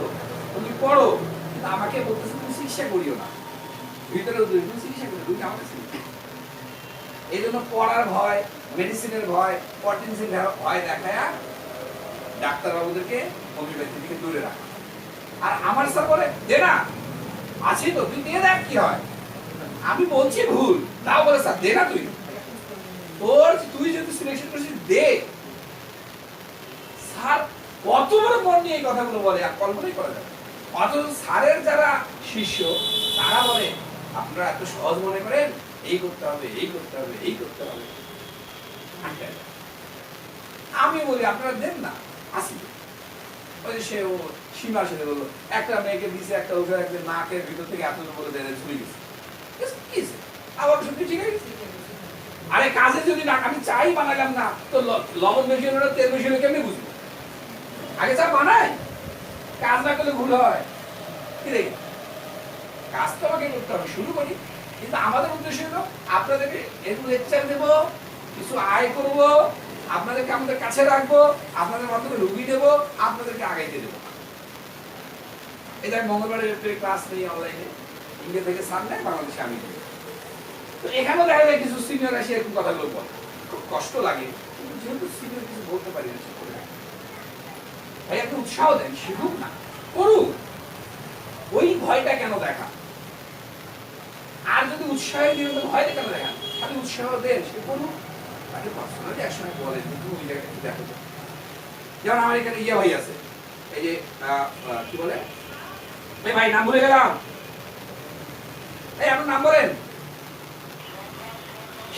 তুমি পড়ো, কিন্তু আমাকে বলতেছে তুমি চিকিৎসা করিও না, ভিতরে তুমি চিকিৎসা করিও, তুমি আমাকে চিকিৎসা। এই জন্য পড়ার ভয়, মেডিসিনের ভয়, পটেন্সির ভয় দেখায় ডাক্তারবাবুদেরকে হোমিওপ্যাথি থেকে দূরে রাখা। আর আমার স্যার বলে দে না, আছি তো, তুই দিয়ে দেখ কি হয়। আমি বলছি ভুল, তাও বলে স্যার দে না, তুই যদি সিলেকশন করছিস দে। স্যার কত বড় মন নিয়ে এই কথাগুলো বলে, আর কল্পনাই করা যাবে। অথচ স্যারের যারা শিষ্য তারা বলে আপনারা এত সহজ মনে করেন, এই করতে হবে, এই করতে হবে, এই করতে হবে। আমি বলি আপনারা দেন না, আসি। ওই যে সীমা সেটা বললো একটা মেয়েকে দিছে একটা ওষুধ একটা নাকের ভিতর থেকে এত বলে বেড়ে ঝুলে গেছে আবার সত্যি ঠিক আছে আরে কাজে যদি না আমি চাই বানালাম না তো লবণ বেশি হলো তেল বেশি হলো কেমনি বুঝবো আগে চা বানাই কাজ না করলে ভুল হয় কি রে কাজ তো আমাকে করতে হবে শুরু করি কিন্তু আমাদের উদ্দেশ্য হলো আপনাদেরকে একটু লেকচার দেবো কিছু আয় করব আপনাদেরকে আমাদের কাছে রাখবো আপনাদের মাধ্যমে রুগী দেবো আপনাদেরকে আগাইতে দেবো এই যে মঙ্গলবারে ক্লাস নেই অনলাইনে ইন্ডিয়া থেকে সার নেয় বাংলাদেশে আমি দেবো তো এখানেও দেখা যায় কিছু সিনিয়র এসে এরকম কথাগুলো বলে খুব কষ্ট লাগে কিন্তু যেহেতু সিনিয়র কিছু বলতে পারি না ভাই আপনি উৎসাহ দেন শিখুক না করুক ওই ভয়টা কেন দেখা আর যদি উৎসাহ দিয়ে ভয়টা কেন দেখান আপনি উৎসাহ দেন সে করুক তাকে পার্সোনালি একসময় বলেন কিন্তু ওই জায়গাটা দেখো যেমন আমার এখানে ইয়া ভাই আছে এই যে কি বলে ভাই নাম ভুলে গেলাম এই আপনার নাম বলেন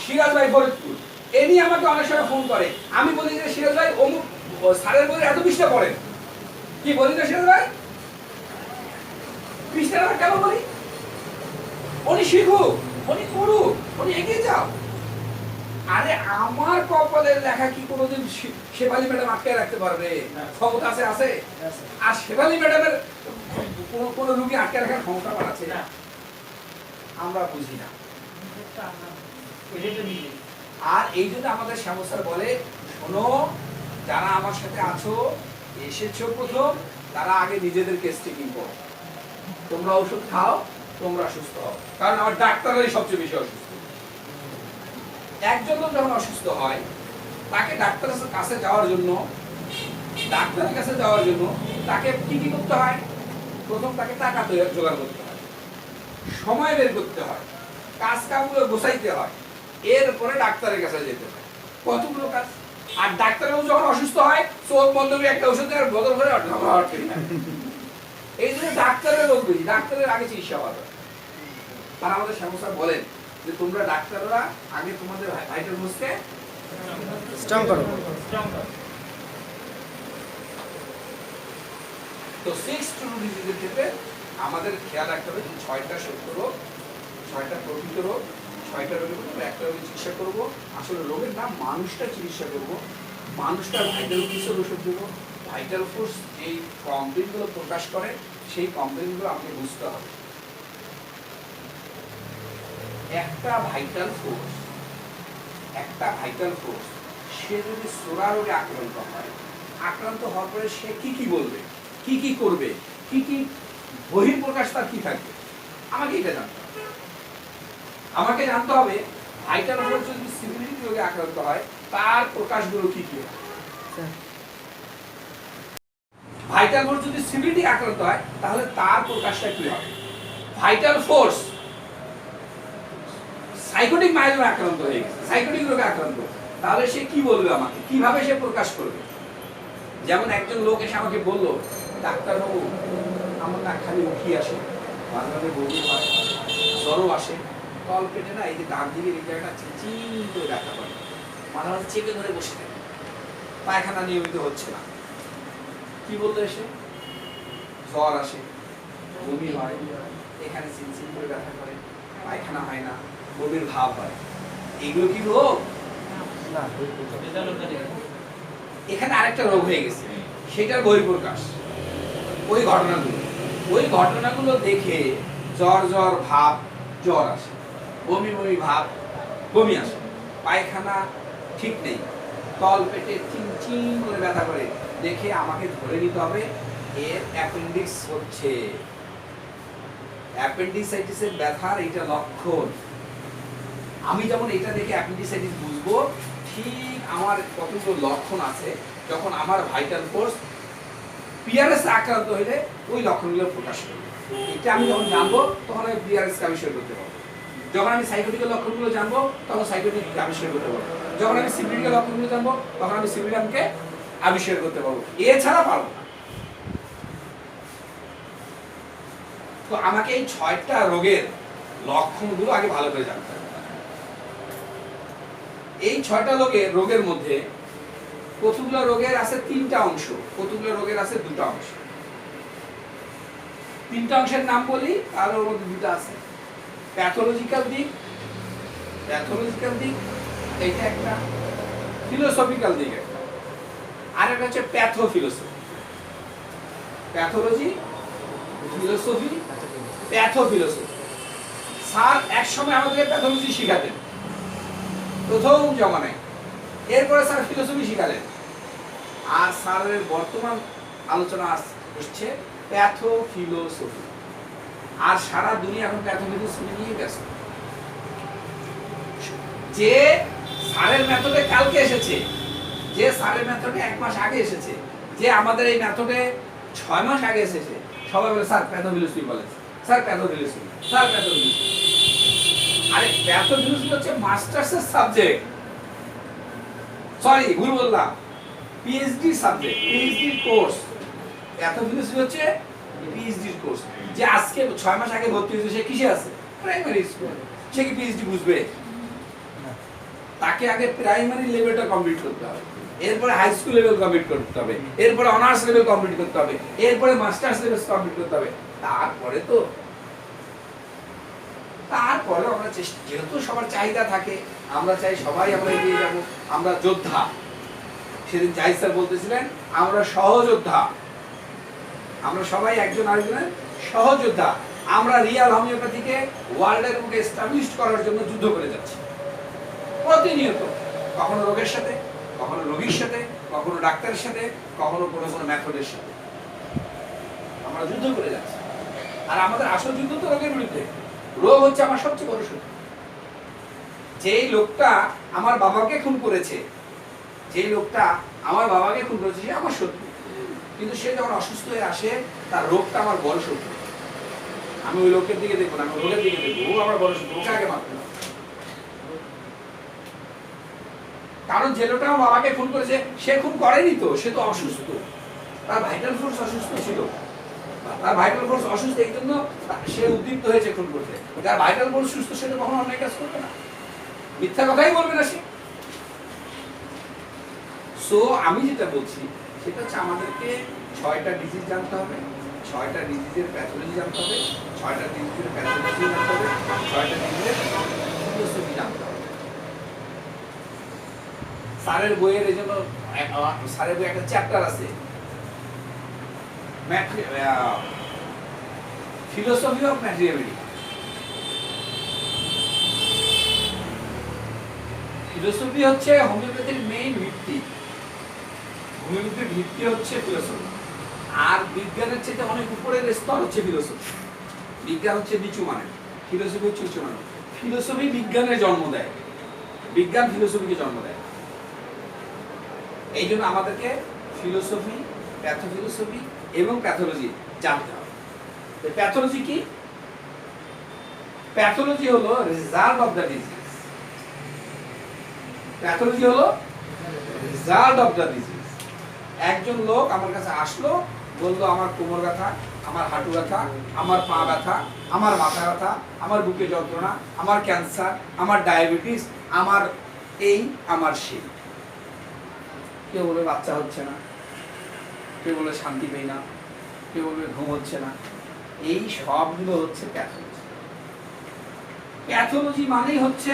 সিরাজ ভাই ফরিদপুর এ নিয়ে আমাকে অনেক সময় ফোন করে আমি বলি যে সিরাজ ভাই অমুক স্যারের বই এত পৃষ্ঠা পড়েন কি বলি না সিরাজ ভাই পৃষ্ঠাটা কেন বলি উনি শিখুক উনি করুক উনি এগিয়ে যাও আরে আমার কপালের লেখা কি কোনোদিন শেফালি ম্যাডাম আটকে রাখতে পারবে ক্ষমতা আছে আছে আর শেফালি ম্যাডামের কোন রোগী আটকে রাখার ক্ষমতা আছে না আমরা বুঝি না আর এই জন্য আমাদের সমস্যা বলে শোনো যারা আমার সাথে আছো এসেছো প্রথম তারা আগে নিজেদের কেস টেকিং করো তোমরা ওষুধ খাও তোমরা সুস্থ হও কারণ আমার ডাক্তাররাই সবচেয়ে বেশি অসুস্থ একজন লোক যখন অসুস্থ হয় তাকে ডাক্তারের কাছে যাওয়ার জন্য তাকে কি কি করতে হয় প্রথম তাকে টাকা জোগাড় করতে হয় সময় বের করতে হয় কাজ কামগুলো গোছাইতে হয় এরপরে ডাক্তারের কাছে যেতে হয় কতগুলো কাজ আর ডাক্তারবাবু যখন অসুস্থ হয় চোখ বন্ধ করে একটা ওষুধ দেওয়ার বদল করে এই জন্য ডাক্তারের রোগ বেশি ডাক্তারের আগে চিকিৎসা হবে তারা আমাদের সমস্যা বলেন যে তোমরা ডাক্তাররা আগে তোমাদের ভাইটাল ফোর্সকে স্ট্রং করো তো 6 টু ডিজিজের ক্ষেত্রে আমাদের খেয়াল রাখতে হবে যে 6টা সত্য রোগ 6টা প্রকৃত রোগ 6টা রোগের উপর একটা রোগের চিকিৎসা করব আসলে রোগের নাম মানুষটা চিকিৎসা করব মানুষটার ভাইটাল ফোর্সের ওষুধ দেবো ভাইটাল ফোর্স যেই কমপ্লেনগুলো প্রকাশ করে সেই কমপ্লেনগুলো আমাকে বুঝতে হবে একটা ভাইটাল ফোর্স সে যদি সোরা রোগে আক্রান্ত হওয়ার পরে সে কি বলবে কি করবে কি বহিঃপ্রকাশ তার কি থাকবে আমাকে এটা জানতে হবে ভাইটাল ফোর্স যদি সিভিলিটি রোগে আক্রান্ত হয় তার প্রকাশগুলো কি ভাইটাল ফোর্স যদি সিভিলিটি আক্রান্ত হয় তাহলে তার প্রকাশটা কি হবে ভাইটাল ফোর্স সাইকোটিক মাইগ্রেনে আক্রান্ত হয়ে গেছে সাইকোটিক রোগে আক্রান্ত তাহলে সে কি বলবে আমাকে কিভাবে সে প্রকাশ করবে যেমন একজন লোক এসে আমাকে বললো ডাক্তারবাবু আমার না খালি উঠি আসে মাঝে মাঝে বমি হয় জ্বরও আসে তল পেটে না এই যে ডান দিকে এই জায়গাটা চিচিং করে রাখা পড়ে মাঝে মাঝে চেপে ধরে বসে থাকে পায়খানা নিয়মিত হচ্ছে না কি বলতো এসে জ্বর আসে বমি হয় এখানে চিনচিন করে ব্যথা করে পায়খানা হয় না বমির ভাব হয় এগুলো কি রোগ না এখানে আরেকটা রোগ হয়ে গেছে সেটার বহিঃপ্রকাশ ওই ঘটনাগুলো দেখে জ্বর ভাব জ্বর আসে বমি ভাব বমি আসে পায়খানা ঠিক নেই তল পেটে চিনচিন করে ব্যথা করে দেখে আমাকে ধরে নিতে হবে এর অ্যাপেন্ডিক্স হচ্ছে অ্যাপেন্ডিসাইটিসের ব্যথার এইটা লক্ষণ আমি যেমন এটা দেখে অ্যাপেন্ডিসাইটিস বুঝবো ঠিক আমার কতগুলো লক্ষণ আছে যখন আমার ভাইটাল ফোর্স পিআরএস আক্রান্ত হইলে ওই লক্ষণগুলো প্রকাশ করবে এটা আমি যখন জানবো তখন আমি পিআরএসকে আবিষ্কার করতে পারবো যখন আমি সাইকোটিকের লক্ষণগুলো জানবো তখন সাইকোটিককে আবিষ্কার করতে পারবো যখন আমি সিভিলিটির লক্ষণগুলো জানবো তখন আমি সিভিলিটিকে আবিষ্কার করতে পারবো এছাড়া পারবো না তো আমাকে এই 6টা রোগের লক্ষণগুলো আগে ভালো করে জানতে হবে এই 6টা রোগের মধ্যে কতগুলো রোগের আছে 3টা অংশ কতগুলো রোগের আছে 2টা অংশ তিনটা অংশের নাম বলি, আর ওর মধ্যে দুটো আছে। প্যাথোলজিক্যাল দিক, এইটা একটা, ফিলোসফিক্যাল দিক একটা, আর একটা হচ্ছে pathophysiology. Pathology, physiology, pathophysiology. Sir একসময় আমাদেরকে প্যাথোলজি শিখাতেন প্রথম জমানায়, এরপরে স্যার ফিলোসফি শিখালেন, আর স্যারের বর্তমান আলোচনা হচ্ছে প্যাথোফিলোসফি। আর সারা দুনিয়া এখন প্যাথোফিলোসফি নিয়ে ব্যস্ত। যে স্যারের মেথডে কালকে এসেছে, যে স্যারের মেথডে 1 মাস আগে এসেছে, যে আমাদের এই মেথডে 6 মাস আগে এসেছে, সবাই বলে স্যার প্যাথোফিলোসফি বলে, স্যার প্যাথোফিলোসফি, স্যার প্যাথোফিলোসফি। আরে প্যাথোফিলোসফি হচ্ছে মাস্টার্সের সাবজেক্ট, সরি ভুল বললাম, পিএইচডি সাবজেক্ট, পিএইচডি কোর্স। প্যাথোফিলোসফি হচ্ছে পিএইচডি কোর্স। যে আজকে 6 মাস আগে ভর্তি হয়েছে সে কিসে আছে? Primary school. সে কি পিএইচডি বুঝবে? তাকে আগে প্রাইমারি লেভেলটা কমপ্লিট করতে হবে, এরপরে হাই স্কুল লেভেল কমপ্লিট করতে হবে, এরপরে অনার্স লেভেল কমপ্লিট করতে হবে, এরপরে মাস্টার্স লেভেল কমপ্লিট করতে হবে। তারপরে আমরা চেষ্টা, যেহেতু সবার চাহিদা থাকে, আমরা চাই সবাই আমরা এগিয়ে যাব, আমরা যোদ্ধা। সেদিন জাহিদ স্যার বলতেছিলেন আমরা সহযোদ্ধা, আমরা সবাই একজন আরেকজনের সহযোদ্ধা। আমরা রিয়াল হোমিওপ্যাথিকে ওয়ার্ল্ডের বুকে এস্টাবলিশ করার জন্য যুদ্ধ করে যাচ্ছি প্রতিনিয়ত, কখনো রোগের সাথে, কখনো রোগীর সাথে, কখনো ডাক্তারের সাথে, কখনো কোনো মেথডের সাথে আমরা যুদ্ধ করে যাচ্ছি। আর আমাদের আসল যুদ্ধ তো রোগের বিরুদ্ধে। রোগ হচ্ছে আমার সবচেয়ে বড় শত্রু। যেই লোকটা আমার বাবাকে খুন করেছে, সে আমার শত্রু, কিন্তু সে যখন অসুস্থ হয়ে আসে তার রোগটা আমার বড় শত্রু। আমি ওই লোকের দিকে দেখবো না, আমি রোগের দিকে দেখবো, ও আমার বড় শত্রু, ওকে আগে মারতে হবে। কারণ যে লোকটা আমার বাবাকে খুন করেছে সে খুন করেনি তো, সে তো অসুস্থ, তার ভাইটাল ফোর্স অসুস্থ ছিল, তার ভাইটাল ফোর্স অসুস্থ, এই জন্য সে উদ্দীপ্ত হয়েছে খুন করতে। যার ভাইটাল ফোর্স সুস্থ সে তো কখনো অন্যায় কাজ করবে না, মিথ্যা কথাই বলবে না সে। সো আমি যেটা বলছি সেটা হচ্ছে আমাদেরকে 6টা ডিজিজ জানতে হবে, 6টা ডিজিজের প্যাথোলজি জানতে হবে, 6টা ডিজিজের প্যাথোলজি জানতে হবে, 6টা ডিজিজের ফিলোসফি জানতে হবে। স্যারের বইয়ের এই জন্য স্যারের বই একটা চ্যাপ্টার আছে ফিলোসফি অফ ম্যাটেরিয়ালিটি। ফিলোসফি হচ্ছে হোমিওপ্যাথির মেইন ভিত্তি। হোমিওপ্যাথির ভিত্তি হচ্ছে ফিলোসফি। আর বিজ্ঞানের চেয়ে অনেক উপরের স্তর হচ্ছে ফিলোসফি। বিজ্ঞান হচ্ছে নিচু মানে, ফিলোসফি হচ্ছে উঁচু মানে। ফিলোসফি বিজ্ঞানের জন্ম দেয়, বিজ্ঞান ফিলোসফিকে জন্ম দেয়। এই জন্য আমাদেরকে ফিলোসফি, প্যাথোফিলোসফি এবং প্যাথোলজি জানতে হবে। প্যাথোলজি কি? প্যাথোলজি হলো result of the disease. Pathology হলো রেজাল্ট অফ দ্য ডিজিজ। একজন লোক আমার কাছে আসলো, বললো আমার কোমর ব্যথা, আমার হাঁটু ব্যথা, আমার পা ব্যথা, আমার মাথা ব্যথা, আমার বুকে যন্ত্রণা, আমার ক্যান্সার, আমার ডায়াবেটিস, আমার এই, আমার সেই। কেউ বলে বাচ্চা হচ্ছে না, কেউ বলে শান্তি পাই না, কেউ বলে ঘুম হচ্ছে না। এই সবগুলো হচ্ছে প্যাথোলজি। প্যাথোলজি মানেই হচ্ছে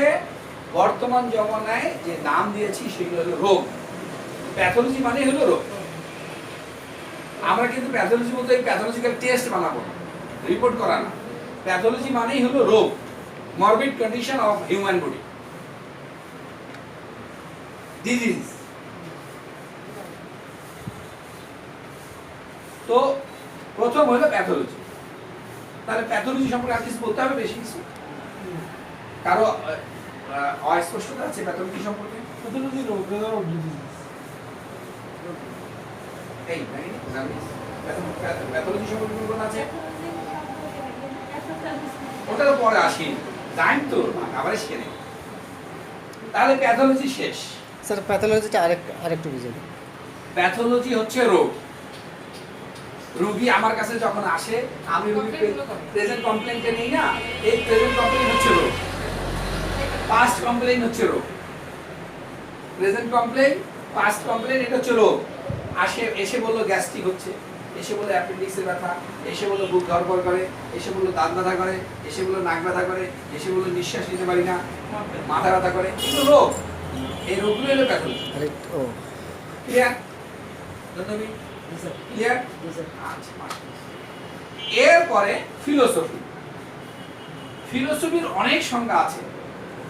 বর্তমান জমানায় যে নাম দিয়েছি সেগুলো হলো রোগ। প্যাথোলজি মানেই হলো রোগ। আমরা কিন্তু প্যাথোলজি বলতে প্যাথোলজিক্যাল টেস্ট বানাবো না, রিপোর্ট করা না। প্যাথোলজি মানেই হলো রোগ, morbid condition of human body, disease. তো প্রথম হলো প্যাথোলজি। তাহলে প্যাথোলজি সম্পর্কে আর কিছু বলতে হবে? বেশি কিছু কারো অস্পষ্টতা আছে প্যাথোলজি সম্পর্কে? প্যাথোলজি রোগ অফ ডিজিজ। এই নাই জানিস প্যাথোলজি সম্পর্কে কোন আছে? ওটা তো পরে আসি, জানি তো আবার শিখে নেই। তাহলে প্যাথোলজি শেষ। স্যার প্যাথোলজিটা আরেকটু বুঝে দিন। প্যাথোলজি হচ্ছে রোগ। রোগী আমার কাছে যখন আসে, আমি রোগীর প্রেজেন্ট কমপ্লেইনটা নেই না, এই প্রেজেন্ট কমপ্লেইন হচ্ছে রোগ, পাস্ট কমপ্লেইন হচ্ছে রোগ। প্রেজেন্ট কমপ্লেইন, পাস্ট কমপ্লেইন, এটা হচ্ছে রোগ। আসে এসে বললো গ্যাস্ট্রিক হচ্ছে, এসে বলে অ্যাপেন্ডিক্সের ব্যথা, এসে বলে বুক ধড়ফড় করে, এসে বলে দাঁত ব্যথা করে, এসে বলে নাক ব্যথা করে, এসে বলে নিঃশ্বাস নিতে পারি না, মাথা ব্যথা করে, এগুলো রোগ। এই রোগগুলো হলো প্যাথোলজি। ও ক্লিয়ার? ধন্যবাদ। ক্লিয়ার? আচ্ছা। এরপরে ফিলোসফি। ফিলোসফির অনেক সংজ্ঞা আছে।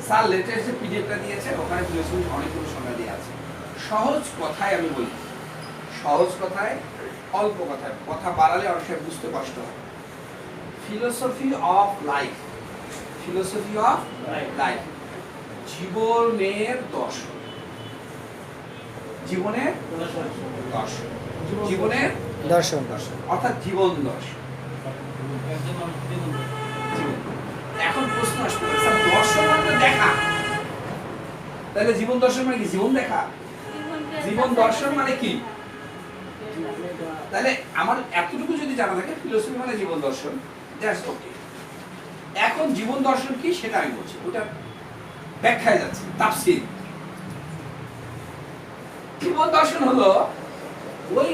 স্যার লেটেস্ট পিডিএফটা দিয়েছে, ওখানে ফিলোসফির অনেকগুলো সংজ্ঞা দেওয়া আছে। সহজ কথায় আমি বলি, সহজ কথায়, অল্প কথায়, কথা বাড়ালে অনেক সময় বুঝতে কষ্ট হয়। Philosophy of life, philosophy of life, জীবনের দর্শন, জীবনের দর্শন, জীবনের দর্শন। দর্শন অর্থাৎ জীবন দর্শন। জীবন। এখন প্রশ্ন আসতে পারে, স্যার দর্শন মানে দেখা, তাহলে জীবন দর্শন মানে কি? জীবন দেখা? জীবন দর্শন মানে কি? তাহলে আমার এতটুকু যদি জানা থাকে ফিলোসফি মানে জীবন দর্শন, জাস্ট ওকে। এখন জীবন দর্শন কি সেটা আমি বলছি, ওটা ব্যাখ্যায় যাচ্ছে, তাফসীর। জীবন দর্শন হলো ওই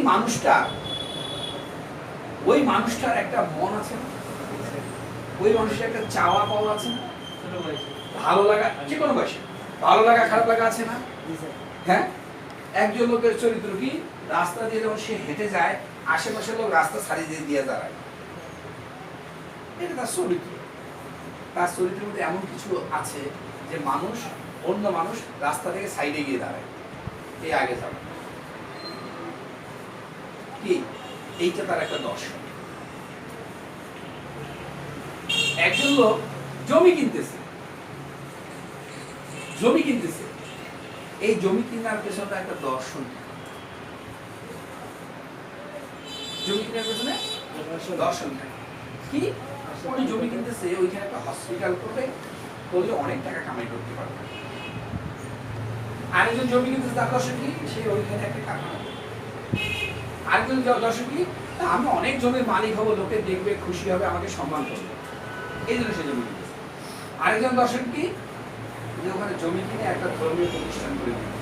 মানুষটার একটা মন আছে না, ওই মানুষের একটা চাওয়া পাওয়া আছে না, ভালো লাগা, যে কোনো বয়সে ভালো লাগা খারাপ লাগা আছে না? হ্যাঁ, একজন লোকের চরিত্র কি, রাস্তা দিয়ে যখন সে হেঁটে যায় আশেপাশের লোক রাস্তা ছাড়িয়ে দিয়ে দিয়ে দাঁড়ায়, এটা তার চরিত্র। তার চরিত্রের মধ্যে এমন কিছু আছে যে মানুষ, অন্য মানুষ রাস্তা থেকে সাইডে গিয়ে দাঁড়ায়, এই আগে যাবে কি, এইটা তার একটা দর্শন। একজন লোক জমি কিনতেছে, এই জমি কেনার পেছনে একটা দর্শন। জমি কেনার পেছনে দর্শন কি, উনি জমি কিনতেছে, ওইখানে একটা হসপিটাল করবে, করলে অনেক টাকা কামাই করতে পারবে। আরেকজন জমি কিনতেছে, তার দর্শন কি, সে ওইখানে একটা কারখানা করবে। আরেকজন দর্শন কি, আমি অনেক জমির মালিক হবো, লোকে দেখবে, খুশি হবে, আমাকে সম্মান করবে, এই জন্য সে জমি কিনতেছে। আরেকজন দর্শন কি, যে ওখানে জমি কিনে একটা ধর্মীয় প্রতিষ্ঠান করে দিবে,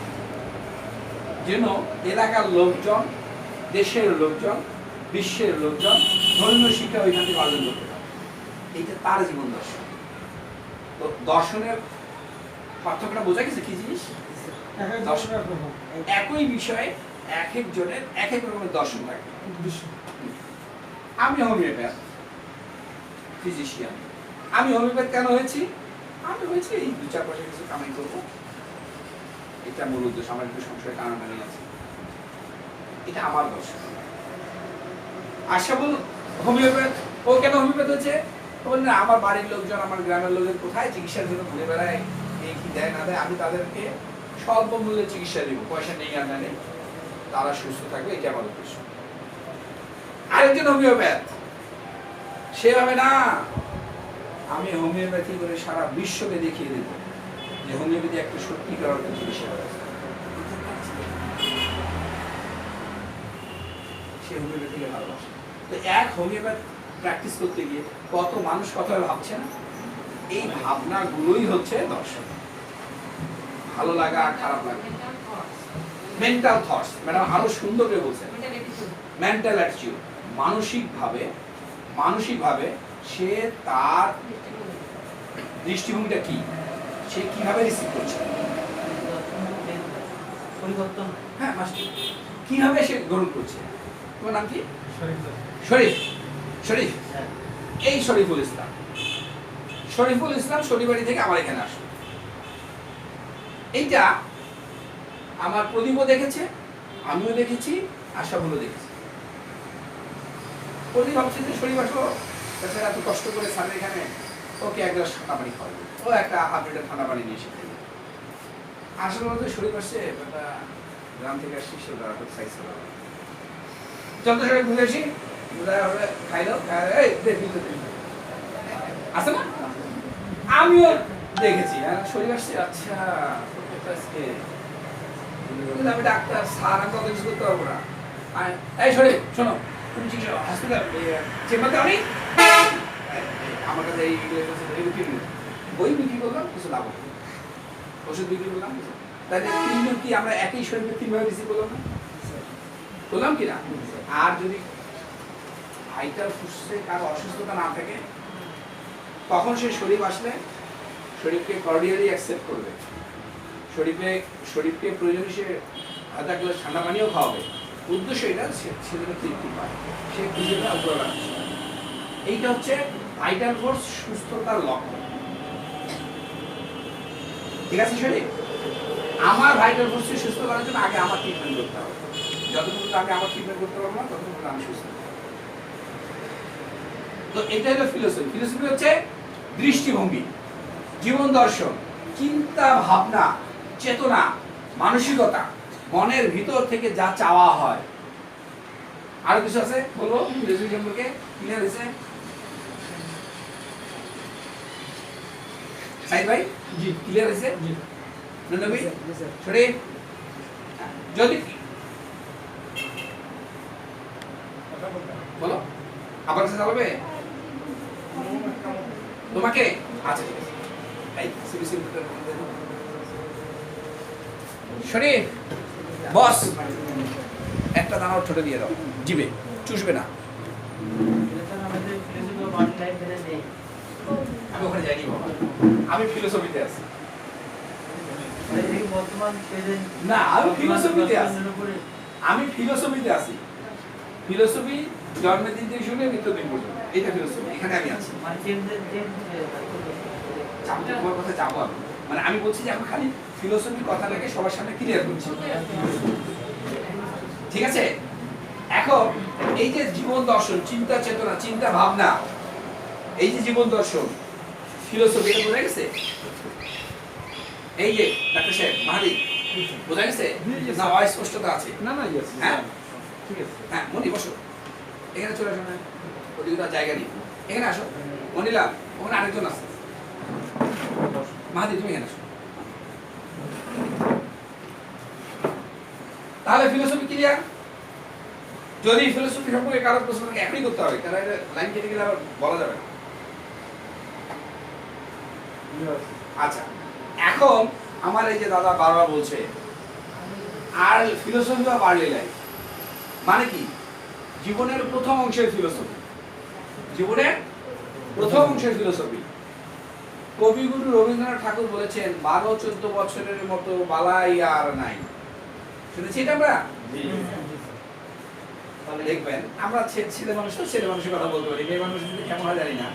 যেন এলাকার লোকজন, দেশের লোকজন, বিশ্বের লোকজন ধর্মীয় শিক্ষা ওইখান থেকে অর্জন করতে পারে। এইটা তার জীবন দর্শন। তো দর্শনের পার্থক্যটা বোঝা গেছে কি জিনিস? একই বিষয়ে এক একজনের এক এক রকমের দর্শন থাকে। আমি হোমিওপ্যাথ ফিজিশিয়ান। আমি হোমিওপ্যাথ কেন হয়েছি? আমি হয়েছি এই 2-4 পয়সা কিছু কামাই করবো, এটা মূল উদ্দেশ্য। আমার একটু সংসারে টানাটানি আছে, এটা আমার দর্শন। আশা বল হোমিওপ্যাথ, ও কেন হোমিওপ্যাথ হচ্ছে? বল না, আমার বাড়ির লোকজন, আমার গ্রামের লোকের কোথায় চিকিৎসার জন্য ঘুরে বেড়ায়, এই কি দেয় না দেয়, আমি তাদেরকে স্বল্প মূল্যে চিকিৎসা দিব, পয়সা নেই আর নেই, তারা সুস্থ থাকবে, এটা আমার উদ্দেশ্য। আরেকজন হোমিওপ্যাথ, সে হবে না, আমি হোমিওপ্যাথি করে সারা বিশ্বকে দেখিয়ে দেব যে হোমিওপ্যাথি একটা সত্যিকার অর্থে চিকিৎসা ব্যবস্থা। সে হোমিওপ্যাথিকে ভালোবাসে। তো এক হোমিওপ্যাথ প্র্যাকটিস করতে গিয়ে কত মানুষ কথা ভাবছে না, এই ভাবনাগুলোই হচ্ছে দর্শন। ভালো লাগা, খারাপ লাগা, মেন্টাল থটস, ম্যাডাম আরো সুন্দর করে বলছেন, মেন্টাল অ্যাটিটিউড, মানসিকভাবে সে তার দৃষ্টিভঙ্গিটা কি, সে কিভাবে রিসিভ করছে, পরিবর্তন, হ্যাঁ কিভাবে সে গ্রহণ করছে। তোমার নাম কি? শরীফ। এই শরীফুল ইসলাম শনিবাড়ি থেকে আমার এখানে আসলো। এইটা আমার প্রদীপও দেখেছে, আমিও দেখেছি, আশাফুলও দেখেছি। প্রদীপ ভাবছে যে শরীফ আসলো, তাছাড়া এত কষ্ট করে স্যারের এখানে, ওকে এক গ্লাস ঠান্ডা পানি খাওয়াবে, ও একটা হাফ লিটার ঠান্ডা পানি নিয়ে এসে খাইবে। আসলে বলতে শরীফ আসছে, একটা গ্রাম থেকে আসছি, সেটা সাইজ করা চলতে সবাই বুঝে আসি, খাইলো, আছে না? আমিও দেখেছি, শরীর আসছে, আচ্ছা আমি ডাক্তার, স্যার, আমি কত কিছু করতে পারবো না। এই শরীর শোনো, তুমি হসপিটাল চেম্বার দাও নি, আমার কাছে এই বই বিক্রি করলাম, কিছু লাভ হলো, ওষুধ বিক্রি করলাম কিছু। তাহলে তিনজন কি আমরা একই শরীরকে 3 ভাবে রিসিভ করলাম না? করলাম কি না? আর যদি ভাইটাল ফুসফুসে কারো অসুস্থতা না থাকে তখন সে শরীফ আসলে শরীফকে কর্ডিয়ালি অ্যাকসেপ্ট করবে, শরীফকে প্রয়োজনে সে আধা গ্লাস ঠান্ডা পানিও খাওয়াবে। উদ্দেশ্য এটা সে যেন তৃপ্তি পায়, সে খুঁজে দেয় উপরে রাখছে। এইটা হচ্ছে ভাইটাল ফোর্স সুস্থতার লক্ষণ। ঠিক আছে শরীফ, আমার ভাইটাল ফোর্সকে সুস্থ করার জন্য আগে আমার ট্রিটমেন্ট করতে হবে। যতক্ষণ আগে আমার ট্রিটমেন্ট করতে পারবো না ততক্ষণ আমি সুস্থ। তো এটা হলো ফিলোসফি। ফিলোসফি হচ্ছে দৃষ্টিভঙ্গি, জীবন দর্শন, চিন্তা ভাবনা, চেতনা, মানসিকতা, মনের ভিতর থেকে যা চাওয়া হয়। আরো কিছু আছে বলবো ফিলোসফি সম্পর্কে? ক্লিয়ার হয়েছে সাইদ ভাই? জি ক্লিয়ার হয়েছে? জি নবী জি স্যার। শরীফ যদি বলো আবার কাছে চালাবে তোমাকে? আচ্ছা ঠিক আছে। এই সিবিসি শরীফ বস একটা দানাও ঠোঁটে দিয়ে দাও, জিবে চুষবে না। আমি ওখানে যাইনি বাবা, আমি ফিলোসফিতে আছি। না আমি ফিলোসফিতে আছি, আমি ফিলোসফিতে আছি। ফিলোসফি জন্মদিন থেকে শুনে মৃত্যুদিন পর্যন্ত, এটা ফিলোসফি। এখানে আমি আছি। তোমার কথা যাবো আমি, মানে আমি বলছি যে আমি খালি ফিলোসফির কথাটাকে সবার সামনে ক্লিয়ার করছি। ঠিক আছে? এখন এই যে জীবন দর্শন, চিন্তা চেতনা, চিন্তা ভাবনা, এই যে জীবন দর্শন ফিলোসফি, এটা বোঝা গেছে? এই যে ডাক্তার সাহেব মাহাদি বোঝা গেছে না? অস্পষ্টতা আছে? না না ইয়েস হ্যাঁ ঠিক আছে। হ্যাঁ মনি বসো, এখানে চলে আসো। না ওদিকে তো আর জায়গা নেই, এখানে আসো। মনিলা ওখানে আরেকজন আছে, মাহাদি তুমি এখানে আসো। তাহলে ফিলোসফি ক্লিয়ার? যদি ফিলোসফি সম্পর্কে কারো প্রশ্ন থাকে এখনই করতে হবে, কারণ লাইন কেটে গেলে আবার বলা যাবে না। আচ্ছা এখন আমার এই যে দাদা বারবার বলছে আর ফিলোসফি অফ আর্লি লাইফ মানে কি? জীবনের প্রথম অংশের ফিলোসফি, জীবনের প্রথম অংশের ফিলোসফি। কবিগুরু রবীন্দ্রনাথ ঠাকুর বলেছেন 12-14 বছরের মতো বালাই আর নাই। শুনেছি এটা আমরা? দেখবেন আমরা ছেলে মানুষ তো ছেলে মানুষের কথা বলতে পারি, মেয়ে মানুষ কিন্তু কেমন হয় জানি না।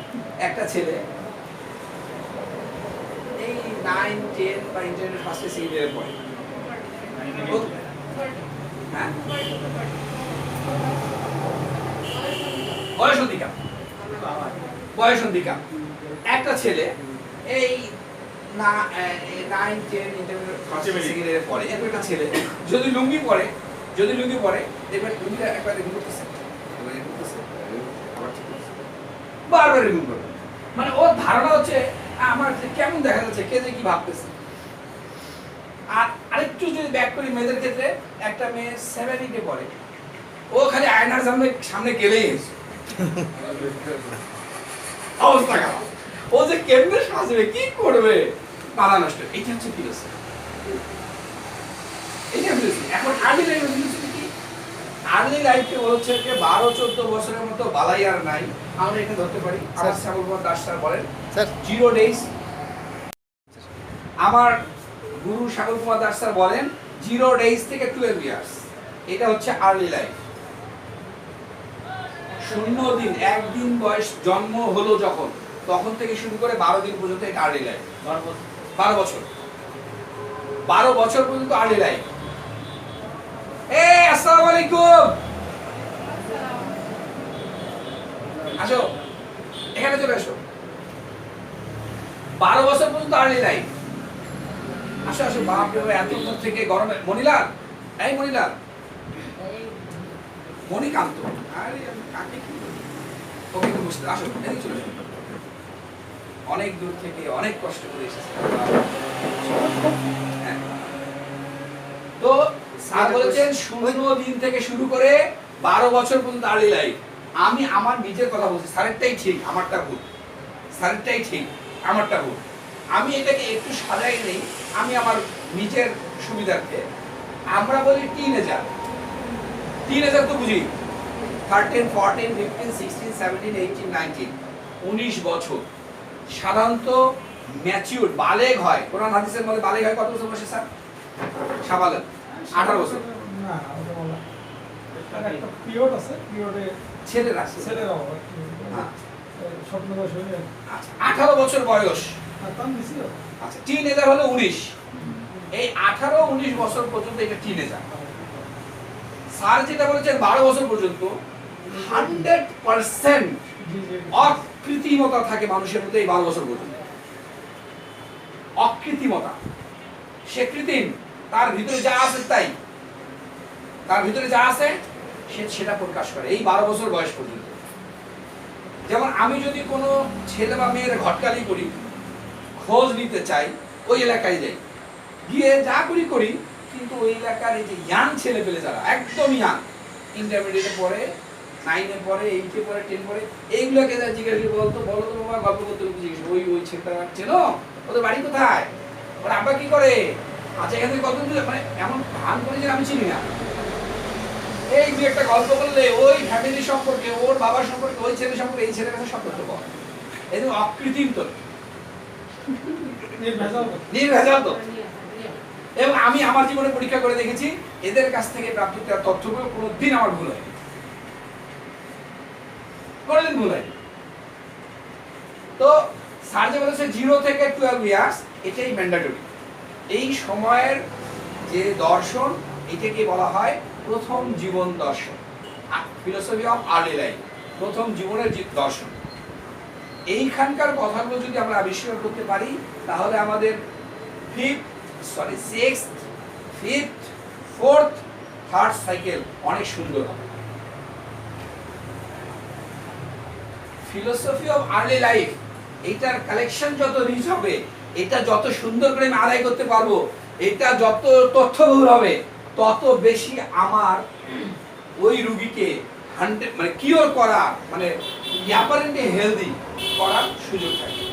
একটা ছেলে এই 9, 10 বা ইন্টারনেট ফার্স্টে সেকেন্ডারি পড়ে, হ্যাঁ বয়সন্ধিকা, বয়সন্ধিকা। একটা ছেলে এই 9, 10 ইন্টারনেট ফার্স্টে সেকেন্ডারি পড়ে, এরকম একটা ছেলে যদি লুঙ্গি পরে, দেখবেন লুঙ্গিটা একবার রিমুভ করতেছে, বারবার রিমুভ করবে। মানে ওর ধারণা হচ্ছে আমার কেমন দেখা যাচ্ছে, কে যে কি ভাবতেছে। আর আরেকটু যদি ব্যাক করি মেয়েদের ক্ষেত্রে, একটা মেয়ে 7-8 পড়ে, ও খালি আয়নার সামনে গেলেই অবস্থা খারাপ। ও যে কেমনে সাজবে, কি করবে, মাথা নষ্ট। এইটা হচ্ছে ফিলোসফি, এইটা ফিলোসফি। এখন আর্লি লাইফ ফিলোসফি কি? আর্লি লাইফে হচ্ছে 12-14 বছরের মতো বালাই আর নাই। আমরা এটা ধরতে পারি। আমার শ্যামল কুমার দাস স্যার বলেন 0 ডেজ। আমার গুরু শ্যামল কুমার দাস স্যার বলেন 0 ডেজ থেকে 12 ইয়ার্স, এটা হচ্ছে আর্লি লাইফ। 0 দিন, 1 দিন বয়স জন্ম হলো যখন, তখন থেকে শুরু করে 12 দিন পর্যন্ত এটা আর্লি লাইফ। 12 বছর, 12 বছর পর্যন্ত আর্লি লাইফ। আসসালামু আলাইকুম, আসো এখানে চলে আসো। 12 বছর পর্যন্ত আর্লি লাইফ। আসো আসো, বাপ রে এত দূর থেকে গরমে। মনিলাল, এই মনিলাল, মণিকান্ত, আরে আমি কাকে কি বলি, ওকে তো বুঝতে। আসো এদিকে চলে আসো, অনেক দূর থেকে অনেক কষ্ট করে এসেছে। হ্যাঁ। তো স্যার বলেছেন 0 দিন থেকে শুরু করে 12 বছর পর্যন্ত আর্লি লাইফ। আমি আমার নিজের কথা বলছি, স্যারেরটাই ঠিক আমারটা ভুল, স্যারেরটাই ঠিক আমারটা ভুল। আমি এটাকে একটু সাজাই নেই আমি আমার নিজের সুবিধার্থে। আমরা বলি টিনেজার, টিনেজার তো বুঝি 13, 14, 15, 16, 17, 18, 19 19 বছর সাধারণত ম্যাচিউর বালেগ হয়। কোরআন হাদিসের মধ্যে বালেগ হয় কত বছর বয়সে স্যার? সাবালেগ 18 বছর। না ওটা বলা একটা পিরিয়ড আছে, পিরিয়ডে ছেলেরা ছেলেরাও হ্যাঁ স্বপ্ন বয়স হয়ে আচ্ছা 18 বছর বয়স। তার নিচে আচ্ছা টিনেজার হলো 19। এই 18 19 বছর পর্যন্ত এটা টিনেজার। স্যার যেটা বলেছেন 12 বছর পর্যন্ত 100% অকৃত্রিমতা থাকে মানুষের মধ্যে এই 12 বছর পর্যন্ত। অকৃত্রিমতা, সে কৃত্রিম, তার ভিতরে যা আছে তাই, তার ভিতরে যা আছে সে সেটা প্রকাশ করে এই 12 বছর বয়স পর্যন্ত। যেমন আমি যদি কোনো ছেলে বা মেয়ের ঘটকালি করি, খোঁজ নিতে চাই, ওই এলাকায় যাই, গিয়ে যা করি করি, কিন্তু ওই এলাকার এই যে ইয়াং ছেলে পেলে যারা একদম ইয়াং, ইন্টারমিডিয়েটে পড়ে, 9-এ পড়ে, 8-এ পড়ে, 10 পড়ে, এইগুলোকে যা জিজ্ঞেস করি, বলো তো বাবা, গল্প করতে করতে জিজ্ঞেস করি, ওই ছেলেটা চেনো, ওদের বাড়ি কোথায়, ওর আব্বা কি করে, আচ্ছা এখান থেকে কত দূরে, মানে এমন ভান করে যে আমি চিনি না। এই যে একটা গল্প বললে ওই ফ্যামিলি সম্পর্কে, ওর বাবা সম্পর্কে, ওই ছেলে সম্পর্কে, এই ছেলের কাছে সব তথ্য পাওয়া, এই যে অকৃত্রিম তথ্য, নির্ভেজাল তথ্য। এবং আমি আমার জীবনে পরীক্ষা করে দেখেছি এদের কাছ থেকে প্রাপ্ত তথ্যগুলো কোনোদিন আমার ভুল হয়নি, কোনোদিন ভুল হয়নি। তো স্যার যে বলেছে 0 থেকে 12 ইয়ার্স এটাই ম্যান্ডেটরি। এই সময়ের যে দর্শন এটাকে বলা হয় প্রথম জীবন দর্শন, ফিলোসফি অফ আর্লি লাইফ, প্রথম জীবনের দর্শন। এইখানকার কথাগুলো যদি আমরা আবিষ্কার করতে পারি তাহলে আমাদের 6th, 5th, 4th, 3rd cycle অনেক সুন্দর হবে। ফিলোসফি অফ আর্লি লাইফ এইটার কালেকশন যত রিচ হবে, এটা যত সুন্দর করে আমি আদায় করতে পারবো, এটা যত তথ্যবহুল হবে, তত বেশি আমার ওই রোগীকে 100 মানে কিওর করা, মানে অ্যাপারেন্টলি হেলদি করার সুযোগ থাকে।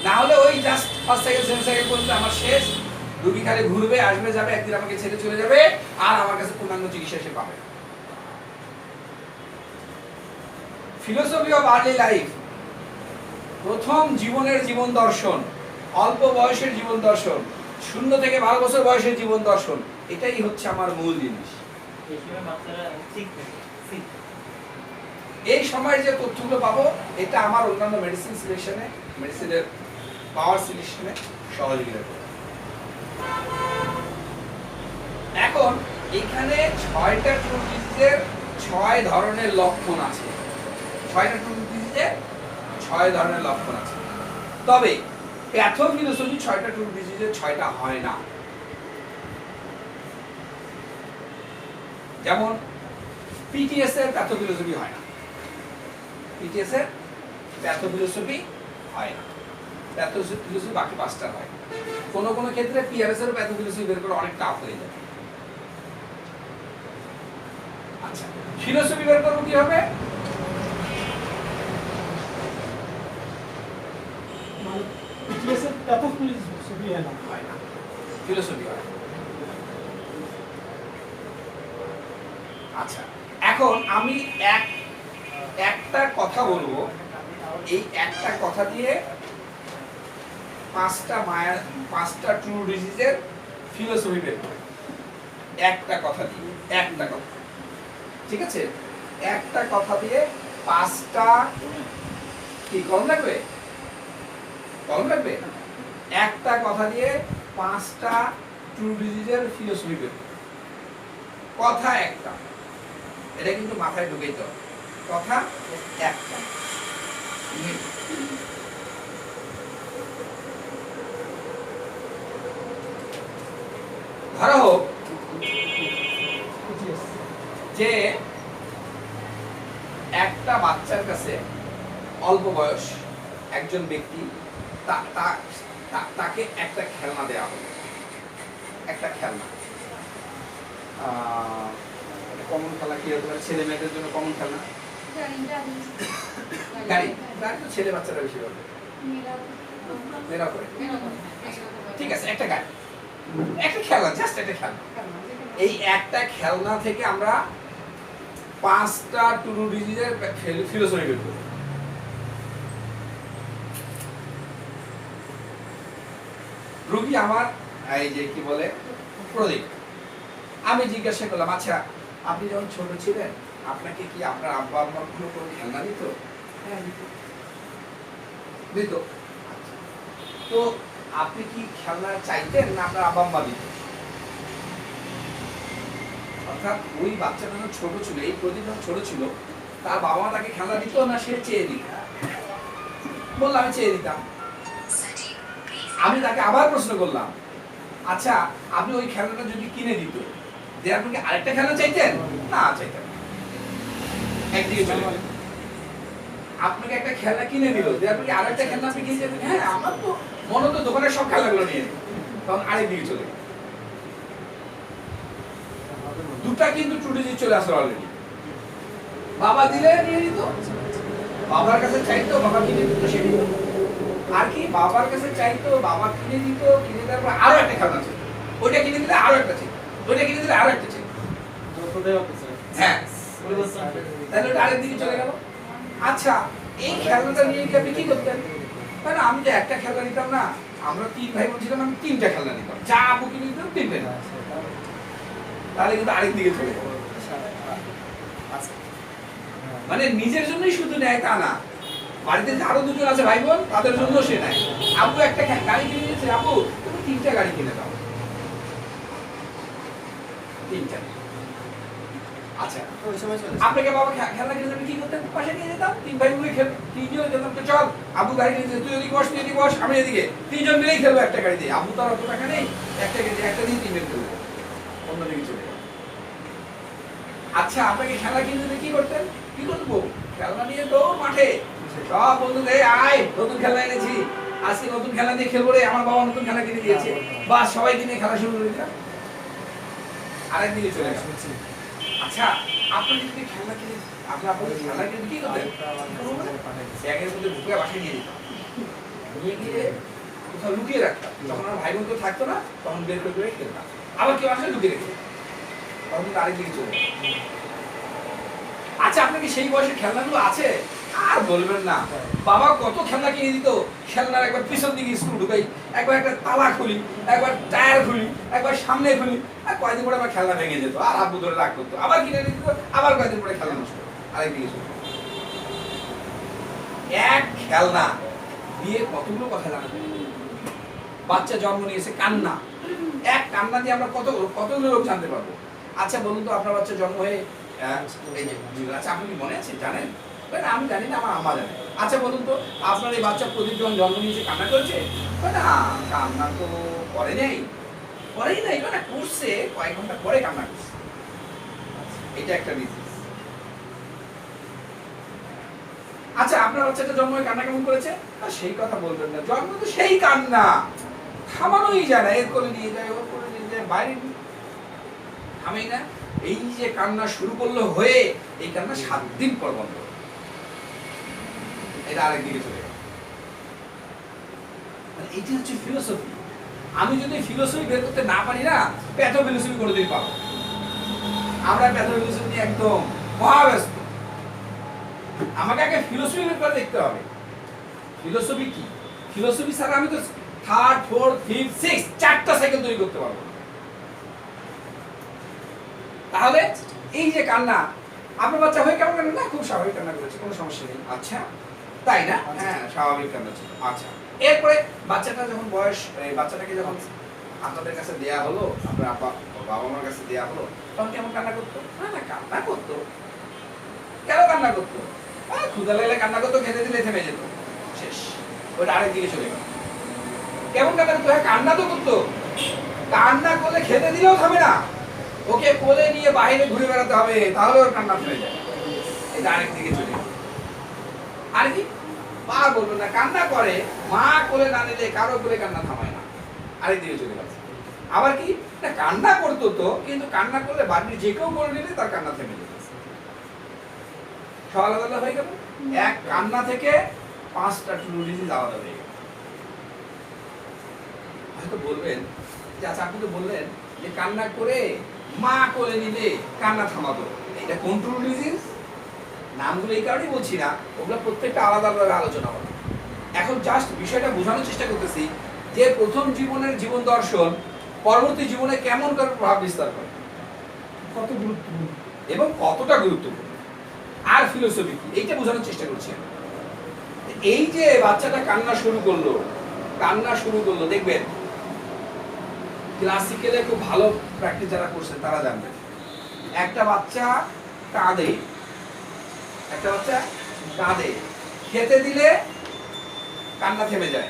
না হলে ওই just first cycle second cycle পর্যন্ত আমার শেষ, রোগী খালি ঘুরবে আসবে যাবে, একদিন আমাকে ছেড়ে চলে যাবে, আর আমার কাছে পূর্ণাঙ্গ চিকিৎসা সে পাবে। ফিলোসফি অফ আর্লি লাইফ, প্রথম জীবনের জীবন দর্শন, অল্প বয়সের জীবন দর্শন, 0 থেকে 12 বছর বয়সের জীবন দর্শন, এটাই হচ্ছে আমার মূল জিনিস। এই সময় যে তথ্যগুলো পাবো এটা আমার অন্যান্য মেডিসিন সিলেকশনে, মেডিসিনের পাওয়ার সিলেকশনে সহযোগিতা করবে। এখন এখানে 6টা ট্রু ডিজিজের 6 ধরনের লক্ষণ আছে। 6টা ট্রু ডিজিজের 6 ধরনের লক্ষণ আছে। তবে প্যাথোফিলোসফি 6টা ট্রু ডিজিজের 6টা হয় না। যেমন পিটিএস এর প্যাথোফিলোসফি হয় না, পিটিএস এর প্যাথোফিলোসফি হয় না, প্যাথোফিলোসফি বাকি 5টা হয়। কোনো কোনো ক্ষেত্রে পিআরএস এর প্যাথোফিলোসফি বের করা অনেক টাফ হয়ে যায়। আচ্ছা ফিলোসফি বের করব কি হবে? মানে পিটিএসের প্যাথোফিলোসফি হয় না, ফিলোসফি হয়। আচ্ছা এখন আমি একটা কথা বলবো, এই একটা কথা দিয়ে 5টা ট্রু ডিজিজের ফিলোসফি বের করে, একটা কথা দিয়ে, একটা কথা, ঠিক আছে? একটা কথা দিয়ে 5টা, কি কলম লাগবে? কলম লাগবে? একটা কথা দিয়ে 5টা ট্রু ডিজিজের ফিলোসফি বের করে। কথা একটা, এটা কিন্তু মাথায় ঢুকাইতে হবে, কথা একটা। ধরা হোক যে একটা বাচ্চার কাছে অল্প বয়স একজন ব্যক্তি, তাকে একটা খেলনা দেওয়া হলো, একটা খেলনা, কমন খেলা কি হতে পারে ছেলে মেয়েদের জন্য? কমন খেলনা গাড়ি, গাড়ি তো ছেলে বাচ্চারা বেশি করে, মেয়েরা করে। ঠিক আছে একটা গাড়ি, একটা খেলনা, জাস্ট একটা খেলনা। এই একটা খেলনা থেকে আমরা 5টা টু ডিজিটের ফিলোসফি বের করো। রোগী আমার এই যে কি বলে প্রদীপ, আমি জিজ্ঞাসা করলাম আচ্ছা আপনি যখন ছোট ছিলেন আপনাকে কি আপনার আব্বা আম্মা কোনো খেলনা দিত? হ্যাঁ দিত। দিত। আচ্ছা। তো আপনি কি খেলনা চাইতেন না আপনার আব্বা আম্মা দিত? অর্থাৎ ওই বাচ্চাটা যখন ছোট ছিল, এই প্রদীপ যখন ছোট ছিল, তার বাবা মা তাকে খেলনা দিত না সে চেয়ে দিত? বললাম আমি চেয়ে দিতাম। আমি তাকে আবার প্রশ্ন করলাম আচ্ছা আপনি ওই খেলনাটা যদি কিনে দিত, দেওয়ার পর কি আরেকটা খেলনা চাইতেন? না চাইতেন না। একদিকে চলে গেল। আপনাকে একটা খেলনা কিনে দিল, দেওয়ার পর কি আরেকটা খেলনা আপনি কিনে যেতেন? হ্যাঁ আমার তো মনে তো দোকানের সব খেলনাগুলো নিয়ে নিত। তখন আরেকদিকে চলে গেল। দুটা কিন্তু টুডিজি চলে আসলো অলরেডি। বাবা দিলে নিয়ে নিত, বাবার কাছে চাইতো, বাবা কিনে দিত, সে নিত। আর কি বাবার কাছে চাইতো, বাবা কিনে দিত, কিনে দেওয়ার পর আরো একটা খেলনা ছিল, ওইটা কিনে দিলে আরো একটা ছিল, ওইটা কিনে দিলে আরো একটা ছিল। হ্যাঁ তাহলে ওটা আরেক দিকে চলে গেল। আচ্ছা এই খেলনাটা নিয়ে কি আপনি কি করতেন? না আমি তো একটা খেলনা নিতাম না, আমরা 3 ভাই বোন ছিলাম, আমি 3টা খেলনা নিতাম, যা আপু কিনে দিতাম 3টে না। তাহলে কিন্তু আরেক দিকে চলে গেল। মানে নিজের জন্যই শুধু নেয় তা না, বাড়িতে আরো দুজন আছে ভাই বোন, তাদের জন্য সে নেয়। আপু একটা গাড়ি কিনে দিয়েছে, আপু তুমি 3টা গাড়ি কিনে দাও, 3টা। আচ্ছা আপনাকে বাবা খেলনা কিনে দেবে, কি করতেন? পাশে নিয়ে যেতাম, 3 ভাই মিলে খেল, 3 জন যেতাম, তো চল আবু গাড়ি নিয়ে তুই এদিকে বস, তুই এদিকে বস, আমি এদিকে, 3 জন মিলেই খেলবো একটা গাড়ি দিয়ে। আবু তো আর অত টাকা নেই, একটা দিয়ে 3 জন খেলবো, অন্যদিকে চলে গেল। আচ্ছা আপনাকে খেলা কিনে দিলে কি করতেন? কি করবো? খেলনা নিয়ে দৌড় মাঠে, সব বন্ধুদের আয় নতুন খেলনা এনেছি, আজকে নতুন খেলনা দিয়ে খেলবো রে, আমার বাবা নতুন খেলনা কিনে দিয়েছে, বাস সবাইকে নিয়ে খেলা শুরু করে দিলাম, আরেকদিকে চলে গেল। আচ্ছা আপনি যদি খেলনা কিনে, আপনার খেলনা কিনে কি করতেন? ব্যাগের মধ্যে ঢুকে বাসায় নিয়ে যেতাম, নিয়ে গিয়ে কোথাও লুকিয়ে রাখতাম। যখন আমার ভাই বোন তো থাকতো না, তখন বের করে খেলতাম, আবার কেউ আসলে লুকিয়ে রেখে তখন কিন্তু আরেকদিকে চলে গেল। আচ্ছা আপনার কি সেই বয়সে খেলনাগুলো আছে? আর বলবেন না, বাবা কত খেলনা কিনে দিত, খেলনার একবার পিছন দিকে স্ক্রু ঢুকাই, একবার একটা তালা খুলি, একবার টায়ার খুলি, একবার সামনে খুলি, আর কয়েকদিন পরে আমার খেলনা ভেঙে যেত, আর আব্বু ধরে রাগ করতো, আবার কিনে দিত, আবার কয়েকদিন পরে খেলনা নষ্ট, আরেকদিকে চলে। এক খেলনা দিয়ে কতগুলো কথা জানাবে। বাচ্চা জন্ম নিয়েছে, কান্না, এক কান্না দিয়ে আমরা কতগুলো লোক জানতে পারবো। আচ্ছা বলুন তো আপনার বাচ্চা জন্ম হয়ে আচ্ছা আপনি কি মনে আছে জানেন? আমি জানি না, আমার আম্মা জানে। আচ্ছা বলুন তো আপনার এই বাচ্চা প্রদীপ যখন জন্ম নিয়েছে কান্না করেছে? না কান্না তো করে নেই, করেই নাই, মানে করছে কয়েক ঘন্টা পরে কান্না করছে। এটা একটা ডিজিজ। আচ্ছা আপনার বাচ্চাটা জন্ম হয়ে কান্না কেমন করেছে? সেই কথা বলবেন না, জন্ম তো সেই কান্না, থামানোই যায় না, এর করে নিয়ে যায়, ওর করে নিয়ে যায়, বাইরে থামেই না। এই যে কান্না শুরু করলো হয়ে, এই কান্না 7 দিন পর বন্ধ, এটা আরেকদিকে চলে গেল। মানে এইটা হচ্ছে ফিলোসফি। আমি যদি ফিলোসফি বের করতে না পারি না, প্যাথোফিলোসফি কোনোদিন পাবো। আমরা প্যাথোফিলোসফি নিয়ে একদম মহাব্যস্ত। আমাকে আগে ফিলোসফি বের করে দেখতে হবে। ফিলোসফি কি? ফিলোসফি ছাড়া আমি তো 3rd 4th 5th 6th 4টা সাইকেল তৈরি করতে পারবো। তাহলে এই যে কান্না, আপনার বাচ্চা হয়ে কেমন কান্না? না খুব স্বাভাবিক কান্না করেছে, কোনো সমস্যা নেই। আচ্ছা তাই না? হ্যাঁ স্বাভাবিক কান্না ছিল। আচ্ছা এরপরে বাচ্চাটা যখন বয়স, বাচ্চাটাকে যখন আপনাদের কাছে দেয়া হলো, আপনার বাবা মার কাছে দেয়া হলো, তখন কেমন কান্না করতো? না কান্না করতো। কেন কান্না করতো? ক্ষুধা লাগলে কান্না করতো, খেতে দিলে থেমে যেত, শেষ, ওটা আরেকদিকে চলে গেল। কেমন কান্না করতো? হ্যাঁ কান্না তো করতো, কান্না করলে খেতে দিলেও থামে না, ওকে কোলে নিয়ে বাইরে ঘুরে বেড়াতে হবে, তাহলে ওর কান্না থেমে যায়, এটা আরেকদিকে চলে গেল। আর কি আর বলবো না, কান্না করে, মা কোলে না নিলে কারো কোলে কান্না থামায় না, আরেকদিকে চলে গেল। আবার কি না কান্না করতো তো, কিন্তু কান্না করলে বাড়ির যে কেউ করে নিলে তার কান্না থেমে যেত, সব আলাদা আলাদা হয়ে গেল। এক কান্না থেকে 5টা ট্রু ডিজিজ আলাদা হয়ে গেল। হয়তো বলবেন যে আচ্ছা আপনি তো বললেন যে কান্না করে মা কোলে নিলে কান্না থামাতো, এই এটা কন্ট্রোল ডিজিজ। নামগুলো এই কারণেই বলছি না, ওগুলো প্রত্যেকটা আলাদা আলাদা আলোচনা হবে। এখন জাস্ট বিষয়টা বোঝানোর চেষ্টা করতেছি যে প্রথম জীবনের জীবন দর্শন পরবর্তী জীবনে কেমন করে প্রভাব বিস্তার করে, কত গুরুত্বপূর্ণ এবং কতটা গুরুত্বপূর্ণ, আর ফিলোসফি কি, এইটা বোঝানোর চেষ্টা করছি। এই যে বাচ্চাটা কান্না শুরু করলো, দেখবেন ক্লাসিক্যালে খুব ভালো প্র্যাকটিস যারা করছেন তারা জানবেন, একটা বাচ্চা কাঁদে, খেতে দিলে কান্না থেমে যায়,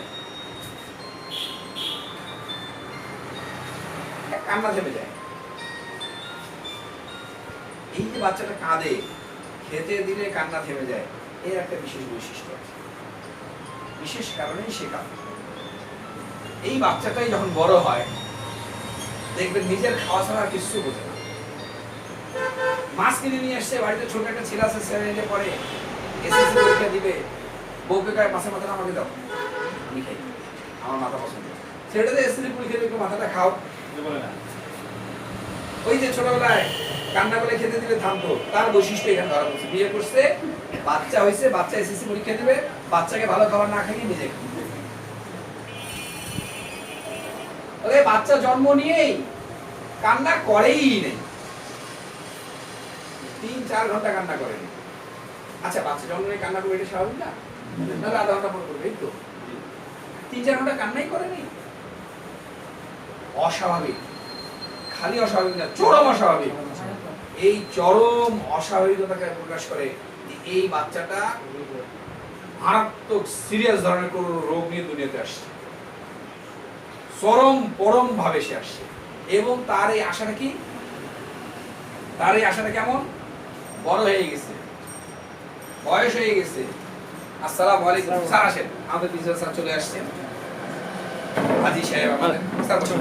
এই যে বাচ্চাটা কাঁদে, খেতে দিলে কান্না থেমে যায়, এর একটা বিশেষ বৈশিষ্ট্য আছে, বিশেষ কারণেই সে কাঁদে। এই বাচ্চাটাই যখন বড় হয় দেখবেন নিজের খাওয়া ছাড়া আর কিছু বোঝে না। মাছ কিনে নিয়ে আসছে, বাড়িতে ছোট একটা ছেলে আছে, সেভেনে পড়ে, এসএসসি পরীক্ষা দিবে, বউকে কয় মাছের মাথাটা আমাকে দাও, আমি খাই, আমার মাথা পছন্দ। ছেলেটাতে এসএসসি পরীক্ষা দিবে, মাথাটা খাও, বলে না। ওই যে ছোটবেলায় কান্না করে খেতে দিলে থামতো, তার বৈশিষ্ট্য এখানে ধরা পড়ছে। বিয়ে করছে, বাচ্চা হয়েছে, বাচ্চা এসএসসি পরীক্ষা দিবে, বাচ্চাকে ভালো খাবার না খাইয়ে নিজে খাবে। বাচ্চা জন্ম নিয়েই কান্না করেই নেই, 3-4 ঘন্টা কান্না করেনি। আচ্ছা, বাচ্চা জন্ম নিয়ে কান্না করবে, এটা স্বাভাবিক না? তাহলে আধা ঘন্টা পর করবে, এই তো 3-4 ঘন্টা কান্নাই করেনি। অস্বাভাবিক, খালি অস্বাভাবিক না, চরম অস্বাভাবিক। এই চরম অস্বাভাবিকতাকে প্রকাশ করে এই বাচ্চাটা মারাত্মক সিরিয়াস ধরনের কোন রোগ নিয়ে দুনিয়াতে আসছে, পরম ভাবে সে আসছে। এবং তার এই আশাটা কেমন, বড় হয়ে গেছে, বয়স হয়ে গেছে। আসসালামু আলাইকুম স্যার, আসেন, আমাদের প্রিন্সিপাল স্যার চলে আসছেন, হাজী সাহেব আমাদের স্যার, বসুন।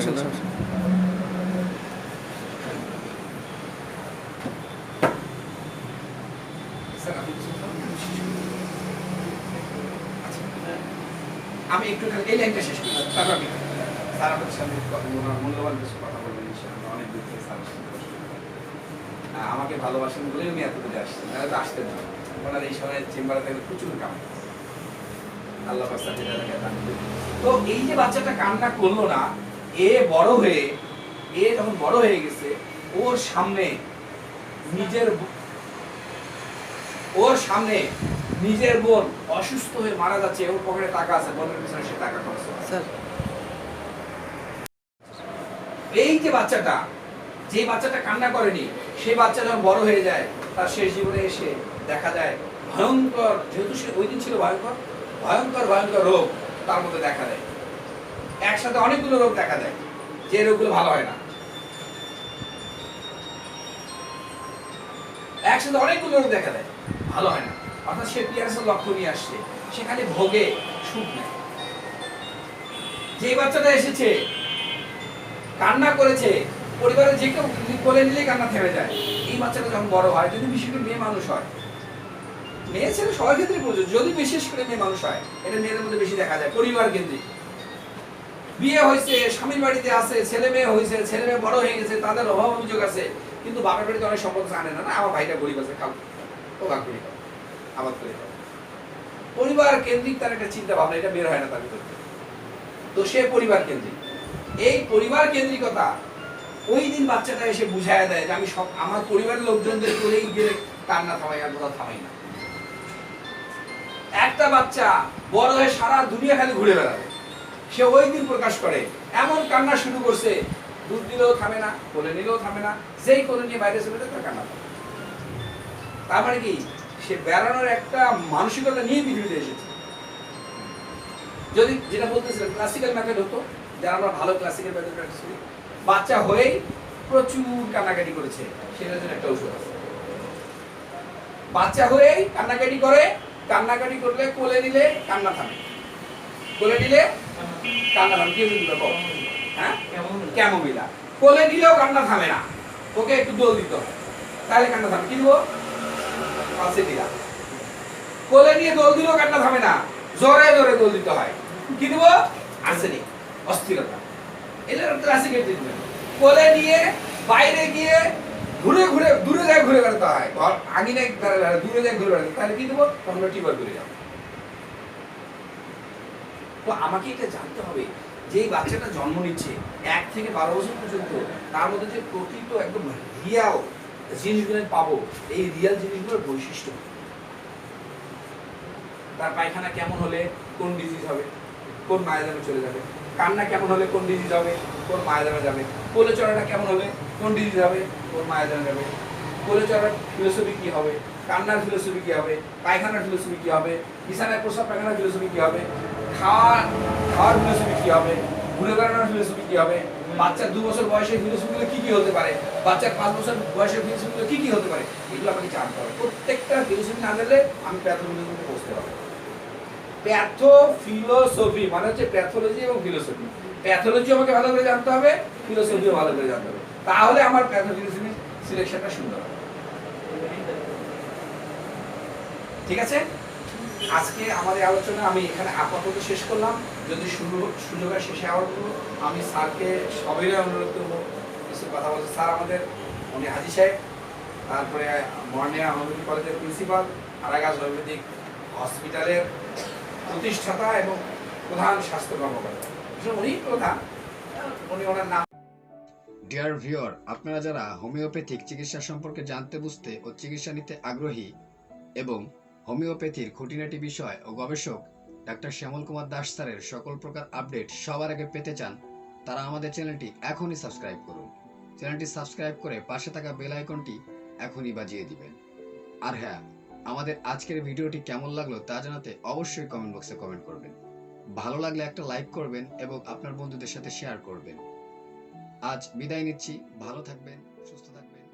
আমি একটু এই লাইনটা শেষ করি, তারপর আমি স্যার আপনার সামনে মূল্যবান কিছু কথা বলবেন। অনেক দূর থেকে স্যার আমাকে ভালোবাসেন বলেই আমি এত দূরে আসছি, তাহলে তো আসতেন না। ওনার এই সময় চেম্বারে থাকলে প্রচুর কাম, আল্লাহ পাক যেটা দেখে। তো এই যে বাচ্চাটা কান্না করলো না, যখন বড় হয়ে গেছে, ওর সামনে নিজের বোন অসুস্থ হয়ে মারা যাচ্ছে, ওর পকেটে টাকা আছে, বোনের পিছনে সে টাকা খরচ করে। এই যে বাচ্চাটা কান্না করেনি, সেই বাচ্চা যখন বড় হয়ে যায়, তার শেষ জীবনে এসে দেখা যায় ভয়ঙ্কর, যেহেতু সে ওই দিন ছিল ভয়ঙ্কর রোগ তার মধ্যে দেখা দেয়। একসাথে অনেকগুলো রোগ দেখা দেয়, যে রোগগুলো ভালো হয় না। একসাথে অনেকগুলো রোগ দেখা দেয়, ভালো হয় না। অর্থাৎ সে পিয়াসের লক্ষ্য নিয়ে আসছে, সেখানে ভোগে, সুখ নেই। যে বাচ্চাটা এসেছে, কান্না করেছে, পরিবারের যে কেউ কোলে নিলেই কান্না থেমে যায়, এই বাচ্চাটা যখন বড় হয়, যদি বিশেষ করে মেয়ে মানুষ হয়, মেয়ে ছেলে সবার ক্ষেত্রে প্রযোজ্য, যদি বিশেষ করে মেয়ে মানুষ হয়, এটা মেয়েদের মধ্যে বেশি দেখা যায়। পরিবার কেন্দ্রিক, বিয়ে হয়েছে, স্বামীর বাড়িতে আছে, ছেলে মেয়ে হয়েছে, ছেলে মেয়ে বড় হয়ে গেছে, তাদের অভাব অভিযোগ আছে, কিন্তু বাপের বাড়িতে অনেক সম্পদ আনে না, আমার ভাইটা গরিব আছে, খাও, ও ভাগ করে খাও, আবাদ করে খাও। পরিবার কেন্দ্রিক তার একটা চিন্তা ভাবনা, এটা বের হয় না তার ভিতর থেকে। তো সে পরিবার কেন্দ্রিক, এই পরিবার কেন্দ্রিকতা ওই দিন বাচ্চাটা এসে বুঝায় দেয় যে আমি সব আমার পরিবারের লোকজনদের করেই গেলে কান্না থামাই, আর কোথাও থামাই না। একটা বাচ্চা বড় হয়ে সারা দুনিয়া খালি ঘুরে বেড়াবে, সে ওই দিন প্রকাশ করে এমন কান্না শুরু করছে, দুধ দিলেও থামে না, কোলে নিলেও থামে না, যেই কোলে নিয়ে বাইরে চলে যায় তার কান্না থামে। তার মানে কি, সে বেড়ানোর একটা মানসিকতা নিয়ে পৃথিবীতে এসেছে। যদি যেটা বলতেছিলাম ক্লাসিক্যাল মেথড হতো, যারা আমরা ভালো ক্লাসিক্যাল মেথড প্র্যাকটিস করি, বাচ্চা হয়েই প্রচুর কান্নাকাটি করেছে, সেটার জন্য একটা ওষুধ আছে। বাচ্চা হয়েই কান্নাকাটি করে, কান্নাকাটি করলে কোলে নিলে কান্না থামে, কোলে নিলে কান্না থামে। কি ওষুধ দেবো? হ্যাঁ, ক্যামোমিলা। কোলে নিলেও কান্না থামে না, ওকে একটু দোল দিতে হয়, তাহলে কান্না থামে। কি দেবো? পালসেটিরা। কোলে নিয়ে দোল দিলেও কান্না থামে না, জোরে জোরে দোল দিতে হয়। কি দেবো? আর্সেনিক, অস্থিরতা। এটা ক্লাসিক্যাল ট্রিটমেন্ট। কোলে নিয়ে বাইরে গিয়ে ঘুরে ঘুরে দূরে যায় ঘুরে বেড়াতে হয়, আঙিনায় দূরে যায় ঘুরে বেড়াতে, তাহলে কি দেবো? তখন টিউবার করে যাবো। তো আমাকে এটা জানতে হবে যে এই বাচ্চাটা জন্ম নিচ্ছে 1 থেকে 12 বছর পর্যন্ত, তার মধ্যে যে প্রকৃত একদম রিয়াল জিনিসগুলো পাবো, এই রিয়াল জিনিসগুলোর বৈশিষ্ট্য। তার পায়খানা কেমন হলে কোন ডিজিজ হবে, কোন মায়াজামে চলে যাবে, কান্না কেমন হলে কোন ডিজিজ হবে, কোন মায়াজামে যাবে, কোলে চড়াটা কেমন হলে কোন ডিজিজ হবে, কোন মায়াজামে যাবে, কোলে চড়ার ফিলোসফি কি হবে, কান্নার ফিলোসফি কি হবে, পায়খানার ফিলোসফি কি হবে, বিছানায় প্রসাব পায়খানার ফিলোসফি কি হবে, খাওয়ার ফিলোসফি কি হবে, ঘুরে বেড়ানোর ফিলোসফি কি হবে, বাচ্চার 2 বছর বয়সের ফিলোসফিগুলো কি কি হতে পারে, বাচ্চার 5 বছর বয়সের ফিলোসফিগুলো কি কি হতে পারে, এগুলো আমাকে জানতে হবে। প্রত্যেকটা ফিলোসফি না জানলে আমি প্যাথোলজিতে পৌঁছতে পারবো। প্যাথোফিলোসফি মানে হচ্ছে প্যাথোলজি এবং ফিলোসফি। প্যাথোলজি আমাকে ভালো করে জানতে হবে, ফিলোসফিও ভালো করে জানতে হবে, তাহলে আমার প্যাথোফিলোসফি সিলেকশনটা সুন্দর হবে। ঠিক আছে, আজকে আমাদের আলোচনা আমি এখানে আপাতত শেষ করলাম। যদি সুযোগ হয় শেষে আবার বলবো। আমি স্যারকে সবাইকে অনুরোধ করবো কিছু কথা বলতে। স্যার আমাদের উনি হাজি সাহেব, তারপরে মর্নিয়া আহমেদ কলেজের প্রিন্সিপাল, আরাগাছ আয়ুর্বেদিক হসপিটালের প্রতিষ্ঠাতা এবং প্রধান স্বাস্থ্য কর্মকর্তা। উনি প্রধান, উনি ওনার নাম। ডিয়ার ভিউয়ার, আপনারা যারা হোমিওপ্যাথিক চিকিৎসা সম্পর্কে জানতে বুঝতে ও চিকিৎসা নিতে আগ্রহী এবং হোমিওপ্যাথির খুঁটিনাটি বিষয় ও গবেষক ডাক্তার শ্যামল কুমার দাস স্যারের সকল প্রকার আপডেট সবার আগে পেতে চান, তারা আমাদের চ্যানেলটি এখনই সাবস্ক্রাইব করুন। চ্যানেলটি সাবস্ক্রাইব করে পাশে থাকা বেল আইকনটি এখনই বাজিয়ে দিবেন। আর হ্যাঁ, আমাদের আজকের ভিডিওটি কেমন লাগলো তা জানাতে অবশ্যই কমেন্ট বক্সে কমেন্ট করবেন। ভালো লাগলে একটা লাইক করবেন এবং আপনার বন্ধুদের সাথে শেয়ার করবেন। আজ বিদায় নিচ্ছি, ভালো থাকবেন, সুস্থ থাকবেন।